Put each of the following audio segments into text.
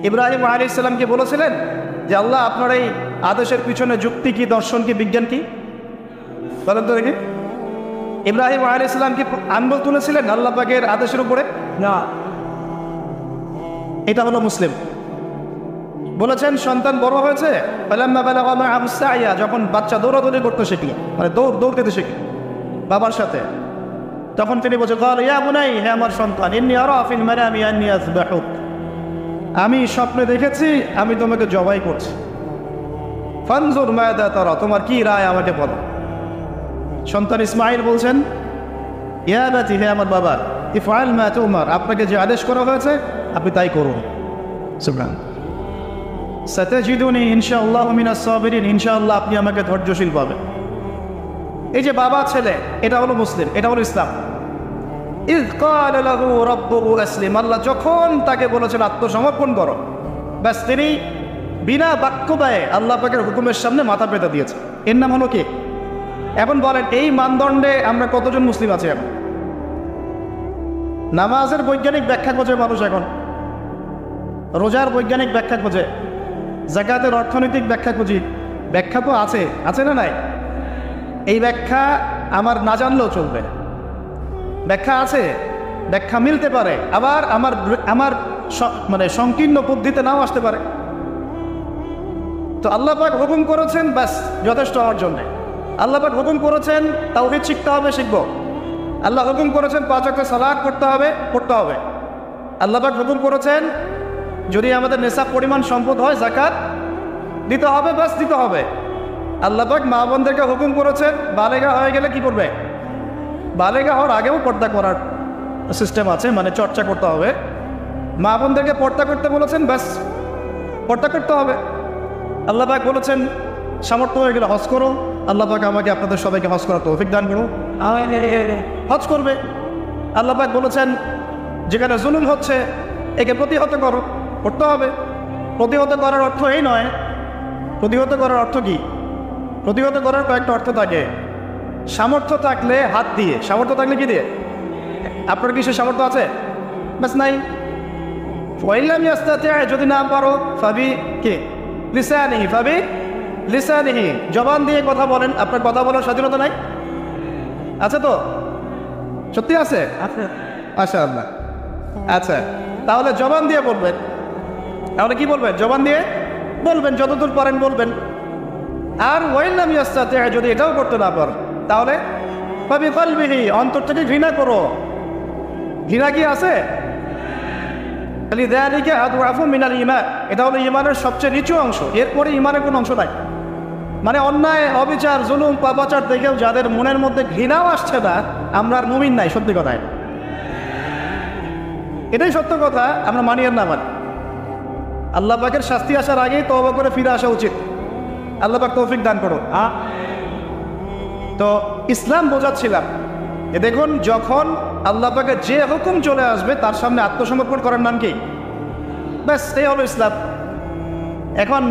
ইব্রাহিম আলাইহিস সালামকে বলেছিলেন যে আল্লাহ আপনার এই আদেশের পিছনে যুক্তি কি, দর্শন কি, বিজ্ঞান কি? বলেন তো দেখি। ইব্রাহিম আলাইহিস সালাম কি আঙ্গুল তুলেছিলেন আল্লাহ পাকের আদেশের উপরে? না। এটা হলো মুসলিম। বলেছেন সন্তান বড় হয়েছে, যখন বাচ্চা দৌড়াদৌড়ি করতে শিখল, মানে দৌড়তে শিখল বাবার সাথে, তখন তিনি বলছেন হে আমার সন্তান, আমি স্বপ্নে দেখেছি আমি তোমাকে জবাই করছি, ফানজুর মাযা তারা, তোমার কি রায় আমাকে বলো। সন্তান ইসমাঈল বলছেন ইয়া বাতি, হে আমার বাবা, ইফআল মা তুমার, আপনাকে যে আদেশ করা হয়েছে আপনি তাই করুন। সুবহান সাতাজিদুনি ইনশাআল্লাহু মিনাস সাবিরিন, ইনশাআল্লাহ আপনি আমাকে ধৈর্যশীল পাবেন। এই যে বাবা ছেলে, এটা হলো মুসলিম, এটা হলো ইসলাম। ইয ক্বালা লাহু রাব্বুহু আসলিম, আল্লাহ যখন তাকে বলেছেন আত্মসমর্পণ করো, ব্যাস তিনি বিনা বাক্য ব্যয়ে আল্লাহ পাকের হুকুমের সামনে মাথা পেতে দিয়েছে। এর নাম হলো কি? এখন বলেন এই মানদণ্ডে আমরা কতজন মুসলিম আছি এখন? নামাজের বৈজ্ঞানিক ব্যাখ্যা খোঁজে মানুষ এখন, রোজার বৈজ্ঞানিক ব্যাখ্যা খোঁজে, যাকাতের অর্থনৈতিক ব্যাখ্যা খুঁজি। ব্যাখ্যা তো আছে না নাই? এই ব্যাখ্যা আমার না জানলেও চলবে। ব্যাখ্যা আছে, ব্যাখ্যা মিলতে পারে, আবার আমার মানে সংকীর্ণ বুদ্ধিতে নাও আসতে পারে। তো আল্লাহ পাক হুকুম করেছেন, ব্যাস যথেষ্ট আমার জন্য। আল্লাহ পাক হুকুম করেছেন তাওহীদ শিখতে হবে, শিখবো। আল্লাহ হুকুম করেছেন 5 ওয়াক্ত সালাত পড়তে হবে। আল্লাহ পাক হুকুম করেছেন যদি আমাদের নেশাব পরিমাণ সম্পদ হয় যাকাত দিতে হবে, বাস দিতে হবে। আল্লাহ পাক মা বোনদেরকে হুকুম করেছেন বালেগা হয়ে গেলে কি করবে? বালেগা হওয়ার আগেও পর্দা করার সিস্টেম আছে, মানে চর্চা করতে হবে। মা বোনদেরকে পর্দা করতে বলেছেন, ব্যাস পর্দা করতে হবে। আল্লাহ পাক বলেছেন সামর্থ্য হয়ে গেলে হজ করো, আল্লাহ পাক আমাকে আপনাদের সবাইকে হজ করার তৌফিক দান করো, হজ করবে। আল্লাহ পাক বলেছেন যেখানে জুলুম হচ্ছে একে প্রতিহত করো, করতে হবে। প্রতিহত করার অর্থ এই নয়। প্রতিহত করার অর্থ কি? প্রতিহত করার কয়েকটা অর্থ থাকে। সামর্থ্য থাকলে হাত দিয়ে, সামর্থ্য থাকলে কি দিয়ে? আপনার কি সে সামর্থ্য আছে? ব্যাস নাই। যদি না পারো ফাবি কে লিসানিহি, ফাবি লিসানিহি, জবান দিয়ে কথা বলেন। আপনার কথা বলার স্বাধীনতা নাই? আছে তো? সত্যি আছে? মাশাআল্লাহ। আচ্ছা, তাহলে জবান দিয়ে বলবেন। তাহলে কি বলবেন? জবান দিয়ে বলবেন, যতদূর পারেন বলবেন। আর ওয়াইল্লাম ইয়াস্তাতি, যদি এটাও করতে না পারেন তাহলে ফাবি কলবিহি, অন্তর থেকে ঘৃণা করো। ঘৃণা কি আছে? এটা হলো ইমানের সবচেয়ে নিচু অংশ, এরপরে ইমানের কোনো অংশ নাই। মানে অন্যায়, অবিচার, জুলুম, পাপাচার দেখেও যাদের মনের মধ্যে ঘৃণাও আসছে না, আমরা আর মুমিন নাই। সত্যি কথায় এটাই সত্য কথা, আমরা মানি আর না মানি। আল্লাহ পাকের শাস্তি আসার আগেই তওবা করে ফিরে আসা উচিত। আল্লাহ পাক তৌফিক দান করো। তো ইসলাম বোঝাচ্ছিলাম যে দেখুন, যখন আল্লাহ পাকের যে হুকুম চলে আসবে তার সামনে আত্মসমর্পণ করার নাম কি? ব্যাস এই হলো ইসলাম। এখন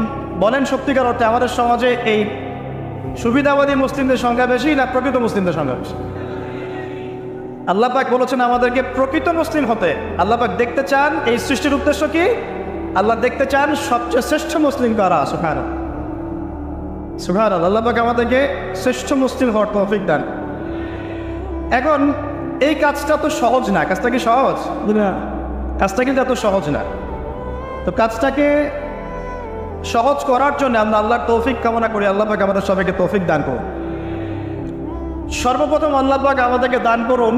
বলেন সত্যিকার অর্থে আমাদের সমাজে এই সুবিধাবাদী মুসলিমদের সংখ্যা বেশি না প্রকৃত মুসলিমদের সংখ্যা বেশি? আল্লাহ পাক বলেছেন আমাদেরকে প্রকৃত মুসলিম হতে। আল্লাহ পাক দেখতে চান, এই সৃষ্টির উদ্দেশ্য কি? আল্লাহ দেখতে চান সবচেয়ে শ্রেষ্ঠ মুসলিম কারা। সুবহানাল্লাহ, সুবহানাল্লাহ। আল্লাহ পাক আমাদেরকে শ্রেষ্ঠ মুসলিম হওয়ার তৌফিক দান। এখন এই কাজটা তো সহজ না। কাজটা কি সহজ? কাজটা কিন্তু এত সহজ না। তো কাজটাকে সহজ করার জন্য আমরা আল্লাহর তৌফিক কামনা করি। আল্লাহ পাক আমাদের সবাইকে তৌফিক দান করুন। সর্বপ্রথম আল্লাহ পাক আমাদেরকে দান করুন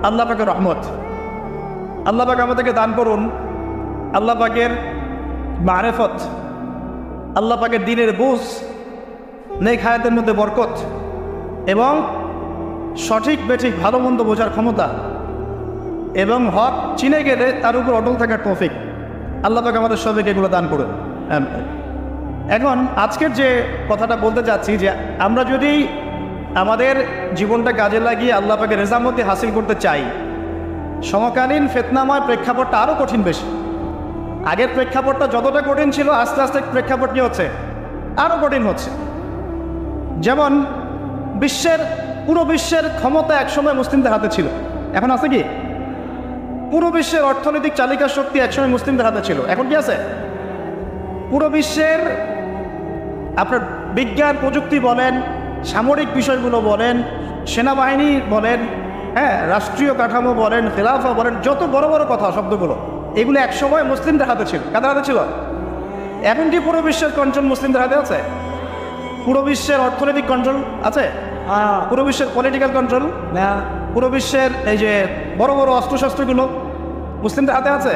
আল্লাহ পাকের রহমত। আল্লাহ পাক আমাদেরকে দান করুন আল্লাহ পাকের মারেফত, আল্লাহ পাকের দ্বীনের বুঝ, নেক হায়াতের মধ্যে বরকত এবং সঠিক বেঠিক ভালো মন্দ বোঝার ক্ষমতা এবং হক চিনে গেলে তার উপর অটল থাকার তৌফিক। আল্লাহ পাক আমাদের সবাইকে এগুলো দান করুন। এখন আজকের যে কথাটা বলতে চাচ্ছি, যে আমরা যদি আমাদের জীবনটা কাজে লাগিয়ে আল্লাহ পাকের রেজামতি হাসিল করতে চাই, সমকালীন ফিতনাময় প্রেক্ষাপটটা আরও কঠিন বেশি। আগের প্রেক্ষাপটটা যতটা কঠিন ছিল, আস্তে আস্তে প্রেক্ষাপট কি হচ্ছে? আরও কঠিন হচ্ছে। যেমন পুরো বিশ্বের ক্ষমতা একসময় মুসলিমদের হাতে ছিল, এখন আছে কি? পুরো বিশ্বের অর্থনৈতিক চালিকা শক্তি একসময় মুসলিমদের হাতে ছিল, এখন কি আছে? পুরো বিশ্বের আপনার বিজ্ঞান প্রযুক্তি বলেন, সামরিক বিষয়গুলো বলেন, সেনাবাহিনী বলেন, হ্যাঁ, রাষ্ট্রীয় কাঠামো বলেন, খেলাফা বলেন, যত বড় বড় কথা শব্দগুলো, এগুলো একসময় মুসলিমদের হাতে ছিল। কাদের হাতে ছিল? এখন কি পুরো বিশ্বের কন্ট্রোল মুসলিমদের হাতে আছে? পুরো বিশ্বের অর্থনৈতিক কন্ট্রোল আছে? পুরো বিশ্বের পলিটিক্যাল কন্ট্রোল না? পুরো বিশ্বের এই যে বড় বড় অস্ত্রশস্ত্রগুলো মুসলিমদের হাতে আছে?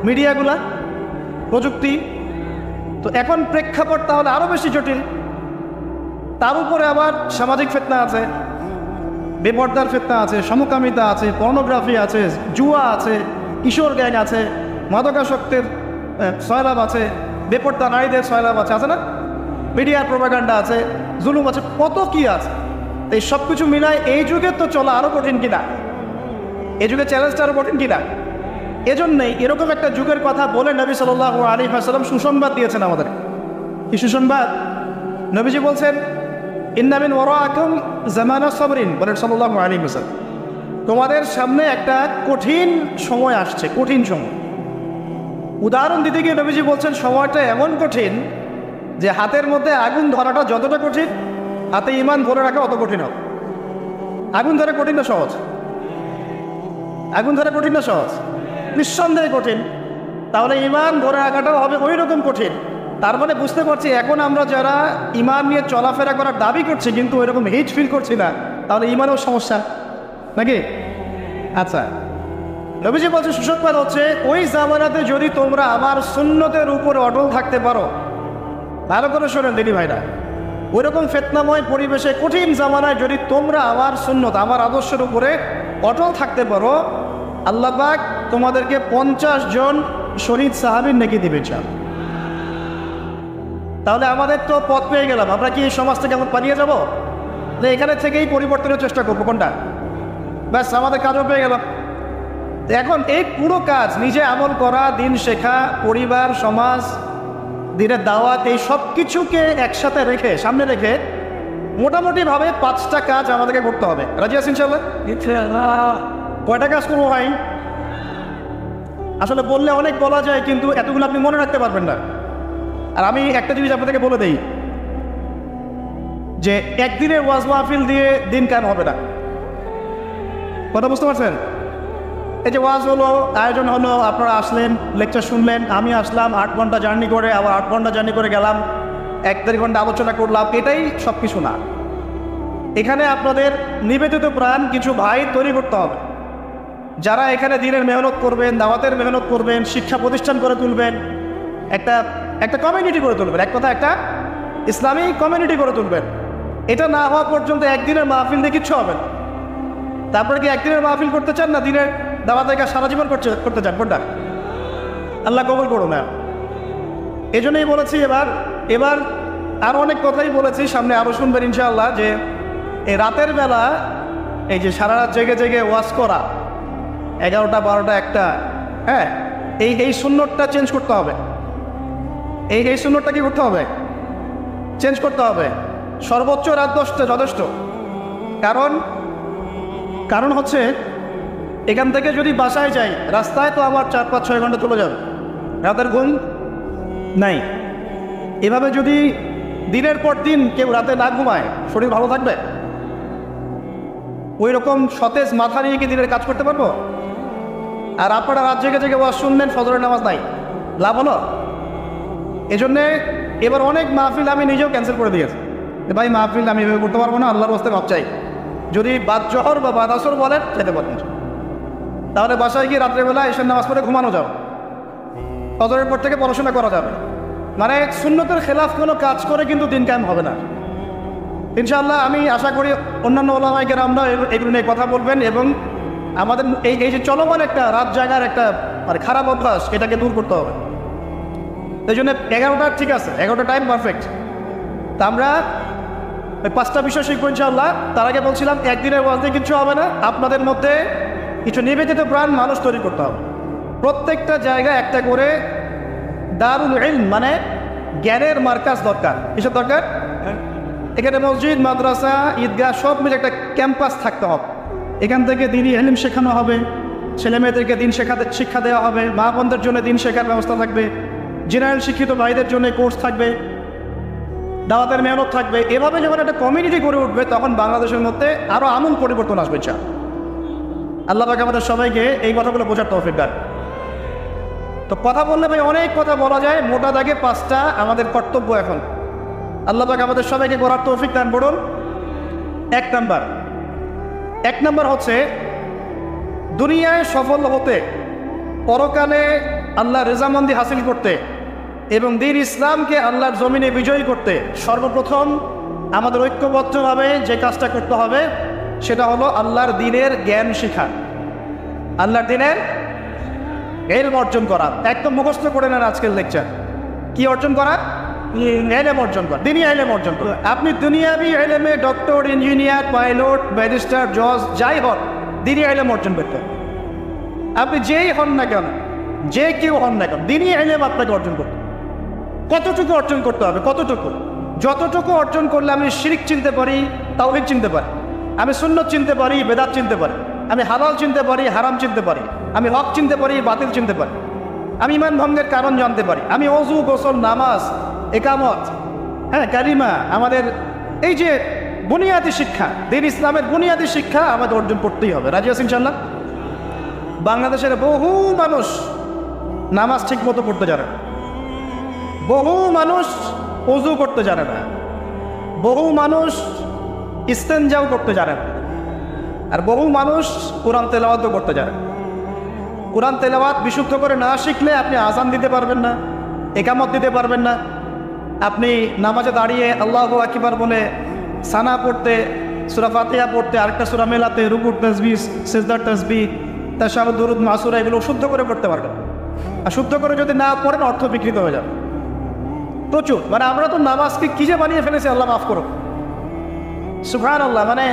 মিডিয়াগুলা, প্রযুক্তি? তো এখন প্রেক্ষাপট তাহলে আরও বেশি জটিল। তার উপরে আবার সামাজিক ফিতনা আছে, বেপর্দার ফিতনা আছে, সমকামিতা আছে, পর্নোগ্রাফি আছে, জুয়া আছে, কিশোর গ্যাং আছে, মাদকাসক্তের সয়লাভ আছে, বেপর্দা নারীদের সয়লাভ আছে, আছে না? মিডিয়ার প্রোপাগান্ডা আছে, জুলুম আছে, কত কি আছে। এই সব কিছু মিলায় এই যুগে তো চলা আরও কঠিন কিনা? এই যুগে চ্যালেঞ্জটা আরও কঠিন কিনা? এজন্যই এরকম একটা যুগের কথা বলে নবী সাল্লাল্লাহু আলাইহি ওয়াসাল্লাম সুসংবাদ দিয়েছেন আমাদের। কি সুসংবাদ? নবীজি বলছেন, ইন্না মিন ওয়ারাআকুম জামানা সাবরিন, বলেন সাল্লাল্লাহু আলাইহি ওয়াসাল্লাম, তোমাদের সামনে একটা কঠিন সময় আসছে, কঠিন সময়। উদাহরণ দিতে গিয়ে নবীজি বলছেন সময়টা এমন কঠিন যে হাতের মধ্যে আগুন ধরাটা যতটা কঠিন, হাতে ঈমান ধরে রাখা অত কঠিন হবে। আগুন ধরা কঠিন না সহজ? আগুন ধরা কঠিন না সহজ? নিঃসন্দেহে কঠিন। তাহলে ঈমান ধরে রাখাটাও হবে ওই রকম কঠিন। তার মানে বুঝতে পারছি এখন আমরা যারা ঈমান নিয়ে চলাফেরা করার দাবি করছি কিন্তু ওই রকম হিট ফিল করছি না, তাহলে ঈমানেও সমস্যা নাকি? আচ্ছা, নবীজি বলছে সুসংবাদ হচ্ছে ওই জামানাতে যদি তোমরা আমার সুন্নতের উপরে অটল থাকতে পারো, ভালো করে শোনেন দিদি ভাইরা, ওই রকম ফিতনাময় পরিবেশে কঠিন জামানায় যদি তোমরা আমার সুন্নত, আমার আদর্শের উপরে অটল থাকতে পারো, আল্লাহ পাক তোমাদেরকে 50 জন শহীদ সাহাবীর নেকি দিবে। চান তাহলে আমাদের তো পথ পেয়ে গেলাম। আমরা কি এই সমাজ থেকে এখন পালিয়ে যাবো? যে এখানে থেকেই পরিবর্তনের চেষ্টা করবো, কোনটা? ব্যাস, আমাদের কাজও পেয়ে গেলাম। এখন এই পুরো কাজ নিজে আমল করা, দিন শেখা, পরিবার, সমাজ, দিনের দাওয়াত, এই সব কিছুকে একসাথে রেখে, সামনে রেখে মোটামুটিভাবে 5টা কাজ আমাদেরকে করতে হবে। রাজি আছেন ইনশাআল্লাহ? কয়টা কাজ করবো ভাই? আসলে বললে অনেক বলা যায়, কিন্তু এতগুলো আপনি মনে রাখতে পারবেন না। আর আমি একটা জিনিস আপনাদেরকে বলে দেই যে একদিনের ওয়াজ মাহফিল দিয়ে দিন কায়েম হবে না। কথা বুঝতে পারছেন? এই যে ওয়াজ হলো, আয়োজন হলো, আপনারা আসলেন, লেকচার শুনলেন, আমি আসলাম 8 ঘন্টা জার্নি করে, আবার 8 ঘন্টা জার্নি করে গেলাম, 1-1.5 ঘন্টা আলোচনা করলাম, এটাই সব কিছু না। এখানে আপনাদের নিবেদিত প্রাণ কিছু ভাই তৈরি করতে হবে, যারা এখানে দিনের মেহনত করবেন, দাওয়াতের মেহনত করবেন, শিক্ষা প্রতিষ্ঠান করে তুলবেন, একটা কমিউনিটি করে তুলবেন, এক কথা একটা ইসলামী কমিউনিটি করে তুলবেন। এটা না হওয়া পর্যন্ত একদিনের মাহফিল দিয়ে কিচ্ছু হবে না। তারপরে কি একদিনের মাহফিল করতে চান না দিনের দাওয়াতের কাজ সারা জীবন করতে চান? কোনটা? আল্লাহ কবুল করুন না। এই জন্যই বলেছি এবার আরও অনেক কথাই বলেছি, সামনে আরও শুনবেন ইনশাআল্লাহ, যে এই রাতের বেলা এই যে সারা রাত জেগে জেগে ওয়াজ করা, 11টা 12টা 1টা, হ্যাঁ, এই সুন্নতটা চেঞ্জ করতে হবে। এই সুন্নতটা কি করতে হবে? চেঞ্জ করতে হবে। সর্বোচ্চ রাত 10টা যথেষ্ট। কারণ হচ্ছে এখান থেকে যদি বাসায় যাই, রাস্তায় তো আমার 4-5-6 ঘন্টা চলে যাবে, রাতের ঘুম নাই। এভাবে যদি দিনের পর দিন কেউ রাতে না ঘুমায়, শরীর ভালো থাকবে? ওই রকম সতেজ মাথা নিয়ে কি দিনের কাজ করতে পারবো? আর আপনারা রাত জেগে জেগে ওয়াজ শুনলেন, ফজরের নামাজ নাই, লাভ হলো? এজন্যে এবার অনেক মাহফিল আমি নিজেও ক্যান্সেল করে দিয়েছি। ভাই মাহফিল আমি এভাবে করতে পারবো না, আল্লাহর রাস্তায় মাপ চাই। যদি বাদ জহর বা বাদ আসর বলেন যেতে পারবেন, তাহলে বাসায় গিয়ে রাত্রেবেলা এশার নামাজ পড়ে ঘুমানো যাবে, ফজরের পর থেকে পড়াশোনা করা যাবে। মানে সুন্নতের খেলাফ কোনো কাজ করে কিন্তু দিন কায়েম হবে না ইনশাআল্লাহ। আমি আশা করি অন্যান্য ওলামায়ে কেরামরা এগুলো নিয়ে কথা বলবেন এবং আমাদের এই যে চলমান একটা রাত জাগার একটা মানে খারাপ অভ্যাস, এটাকে দূর করতে হবে। এই জন্য 11টা ঠিক আছে, 11টা টাইম পারফেক্ট। তা আমরা ওই 5টা বিষয় শিখবো ইনশাআল্লাহ। তার আগে বলছিলাম একদিনের ওয়াজ দিয়ে কিছু হবে না, আপনাদের মধ্যে কিছু নিবেদিত প্রাণ মানুষ তৈরি করতে হবে। প্রত্যেকটা জায়গায় একটা করে দারুল ইলম মানে জ্ঞানের মার্কাজ দরকার। কিসের দরকার? এখানে মসজিদ, মাদ্রাসা, ঈদগাহ সব মিলে একটা ক্যাম্পাস থাকতে হবে। এখান থেকে দিনই ইলম শেখানো হবে, ছেলে মেয়েদেরকে দিন শিক্ষা দেওয়া হবে, মা বোনদের জন্য দিন শেখার ব্যবস্থা থাকবে, জেনারেল শিক্ষিত ভাইদের জন্য কোর্স থাকবে, দাওয়াতের মেহনত থাকবে। এভাবে যখন একটা কমিউনিটি গড়ে উঠবে তখন বাংলাদেশের মধ্যে আরও আমূল পরিবর্তন আসবে। আল্লাহ পাক আমাদের সবাইকে এই কথাগুলো বোঝার তৌফিক দান। তো কথা বললে ভাই অনেক কথা বলা যায়, মোটা দাগে 5টা আমাদের কর্তব্য এখন আল্লাহ পাক আমাদের সবাইকে করার তৌফিক দান করুন। এক নাম্বার হচ্ছে দুনিয়ায় সফল হতে, পরকালে আল্লাহ রেজামন্দি হাসিল করতে এবং দ্বীন ইসলামকে আল্লাহর জমিনে বিজয়ী করতে সর্বপ্রথম আমাদের ঐক্যবদ্ধভাবে যে কাজটা করতে হবে সেটা হলো আল্লাহর দ্বীনের জ্ঞান শেখা, আল্লাহর দ্বীনের ইলম অর্জন করা। একদম মুখস্থ করে নেন আজকের লেকচার। কি অর্জন করা? ইলম অর্জন করা, দ্বীনি ইলম অর্জন করা। আপনি দুনিয়াবি ইলমে ডক্টর, ইঞ্জিনিয়ার, পাইলট, ব্যারিস্টার, জজ যাই হন, দ্বীনি ইলম অর্জন করতে। আপনি যেই হন না কেন, যে কেউ হন না কেন, দ্বীনি ইলম আপনাকে অর্জন করতে। কতটুকু অর্জন করতে হবে? কতটুকু? যতটুকু অর্জন করলে আমি শিরক চিনতে পারি, তাওহীদ চিনতে পারি, আমি সুন্নত চিনতে পারি, বেদাত চিনতে পারি, আমি হালাল চিনতে পারি, হারাম চিনতে পারি, আমি হক চিনতে পারি, বাতিল চিনতে পারি, আমি ঈমান ভঙ্গের কারণ জানতে পারি, আমি ওযু, গোসল, নামাজ, একামত, কালিমা, আমাদের এই যে বুনিয়াদী শিক্ষা, দ্বীন ইসলামের বুনিয়াদী শিক্ষা আমাদের অর্জন করতেই হবে। রাজি আছেন ইনশাআল্লাহ? বাংলাদেশের বহু মানুষ নামাজ ঠিক মতো পড়তে জানে না, বহু মানুষ ওযু করতে জানে না, বহু মানুষ ইস্তেনজাও করতে জানে না, আর বহু মানুষ কোরআন তেলাওয়াতও করতে জানে না। কোরআন তেলাওয়াত বিশুদ্ধ করে না শিখলে আপনি আযান দিতে পারবেন না, একামত দিতে পারবেন না। আপনি নামাজে দাঁড়িয়ে আল্লাহু আকবার বলে সানা পড়তে, সূরা ফাতিহা পড়তে, আরেকটা সূরা মেলাতে, রুকুর তাসবিহ, সিজদার তাসবিহ, তাশাহুদ, দুরুদ, মাসুরা এগুলো শুদ্ধ করে পড়তে পারবেন। আর শুদ্ধ করে যদি না পড়েন অর্থ বিকৃত হয়ে যাবে প্রচুর। মানে আমরা তো নামাজকে কি যে বানিয়ে ফেলেছি, আল্লাহ মাফ করুন, সুবহানাল্লাহ। মানে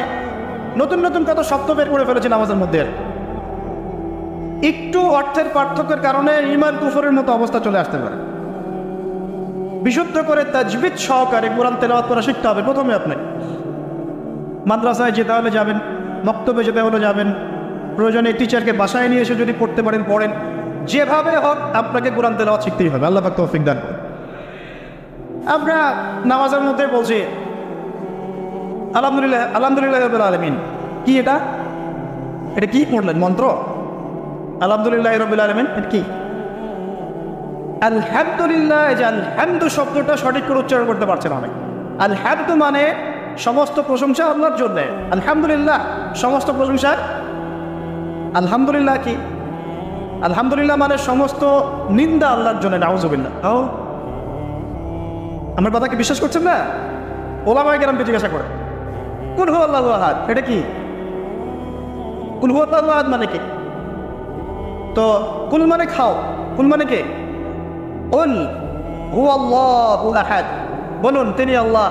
নতুন নতুন কত শব্দ বের করে ফেলেছি নামাজের মধ্যে। একটু অর্থের পার্থক্যের কারণে ঈমান কুফরের মতো অবস্থা চলে আসতে পারে। বিশুদ্ধ করে তাজবিদ সহকারে কোরআন তেলাওয়াত করা শিখতে হবে। প্রথমে আপনি মাদ্রাসায় যেতে হলে যাবেন, মক্তবে যেতে হলে যাবেন, প্রয়োজনে টিচারকে বাসায় নিয়ে এসে যদি পড়তে পারেন পড়েন, যেভাবে হোক আপনাকে কোরআন তেলাওয়াত শিখতেই হবে। আল্লাহ পাক তৌফিক দান করুন। আমরা নামাজের মধ্যে বলছি আলহামদুলিল্লাহ, আলহামদুলিল্লাহ রাব্বিল আলামিন। কি এটা? এটা কি পড়লেন? মন্ত্র? আলহামদুলিল্লাহ রাব্বিল আলামিন এটা কি? আলহামদুলিল্লাহ। এই যে আলহামদু শব্দটা সঠিক করে উচ্চারণ করতে পারছেন অনেক। আলহামদু মানে সমস্ত প্রশংসা আল্লাহর জন্য। আলহামদুলিল্লাহ সমস্ত প্রশংসা। আলহামদুলিল্লাহ কি? আলহামদুলিল্লাহ মানে সমস্ত নিন্দা আল্লাহর জন্য। নাউযুবিল্লাহ। আমার কথা কি বিশ্বাস করছেন না? ওলামায়ে কেরামকে জিজ্ঞাসা করে, কুল হু আল্লাহু আহাদ এটা কি? কুল হু আল্লাহু আহাদ মানে কি? তো কুল মানে খাও, কুল মানে কে? কুল হু আল্লাহু আহাদ, বলুন তিনি আল্লাহ।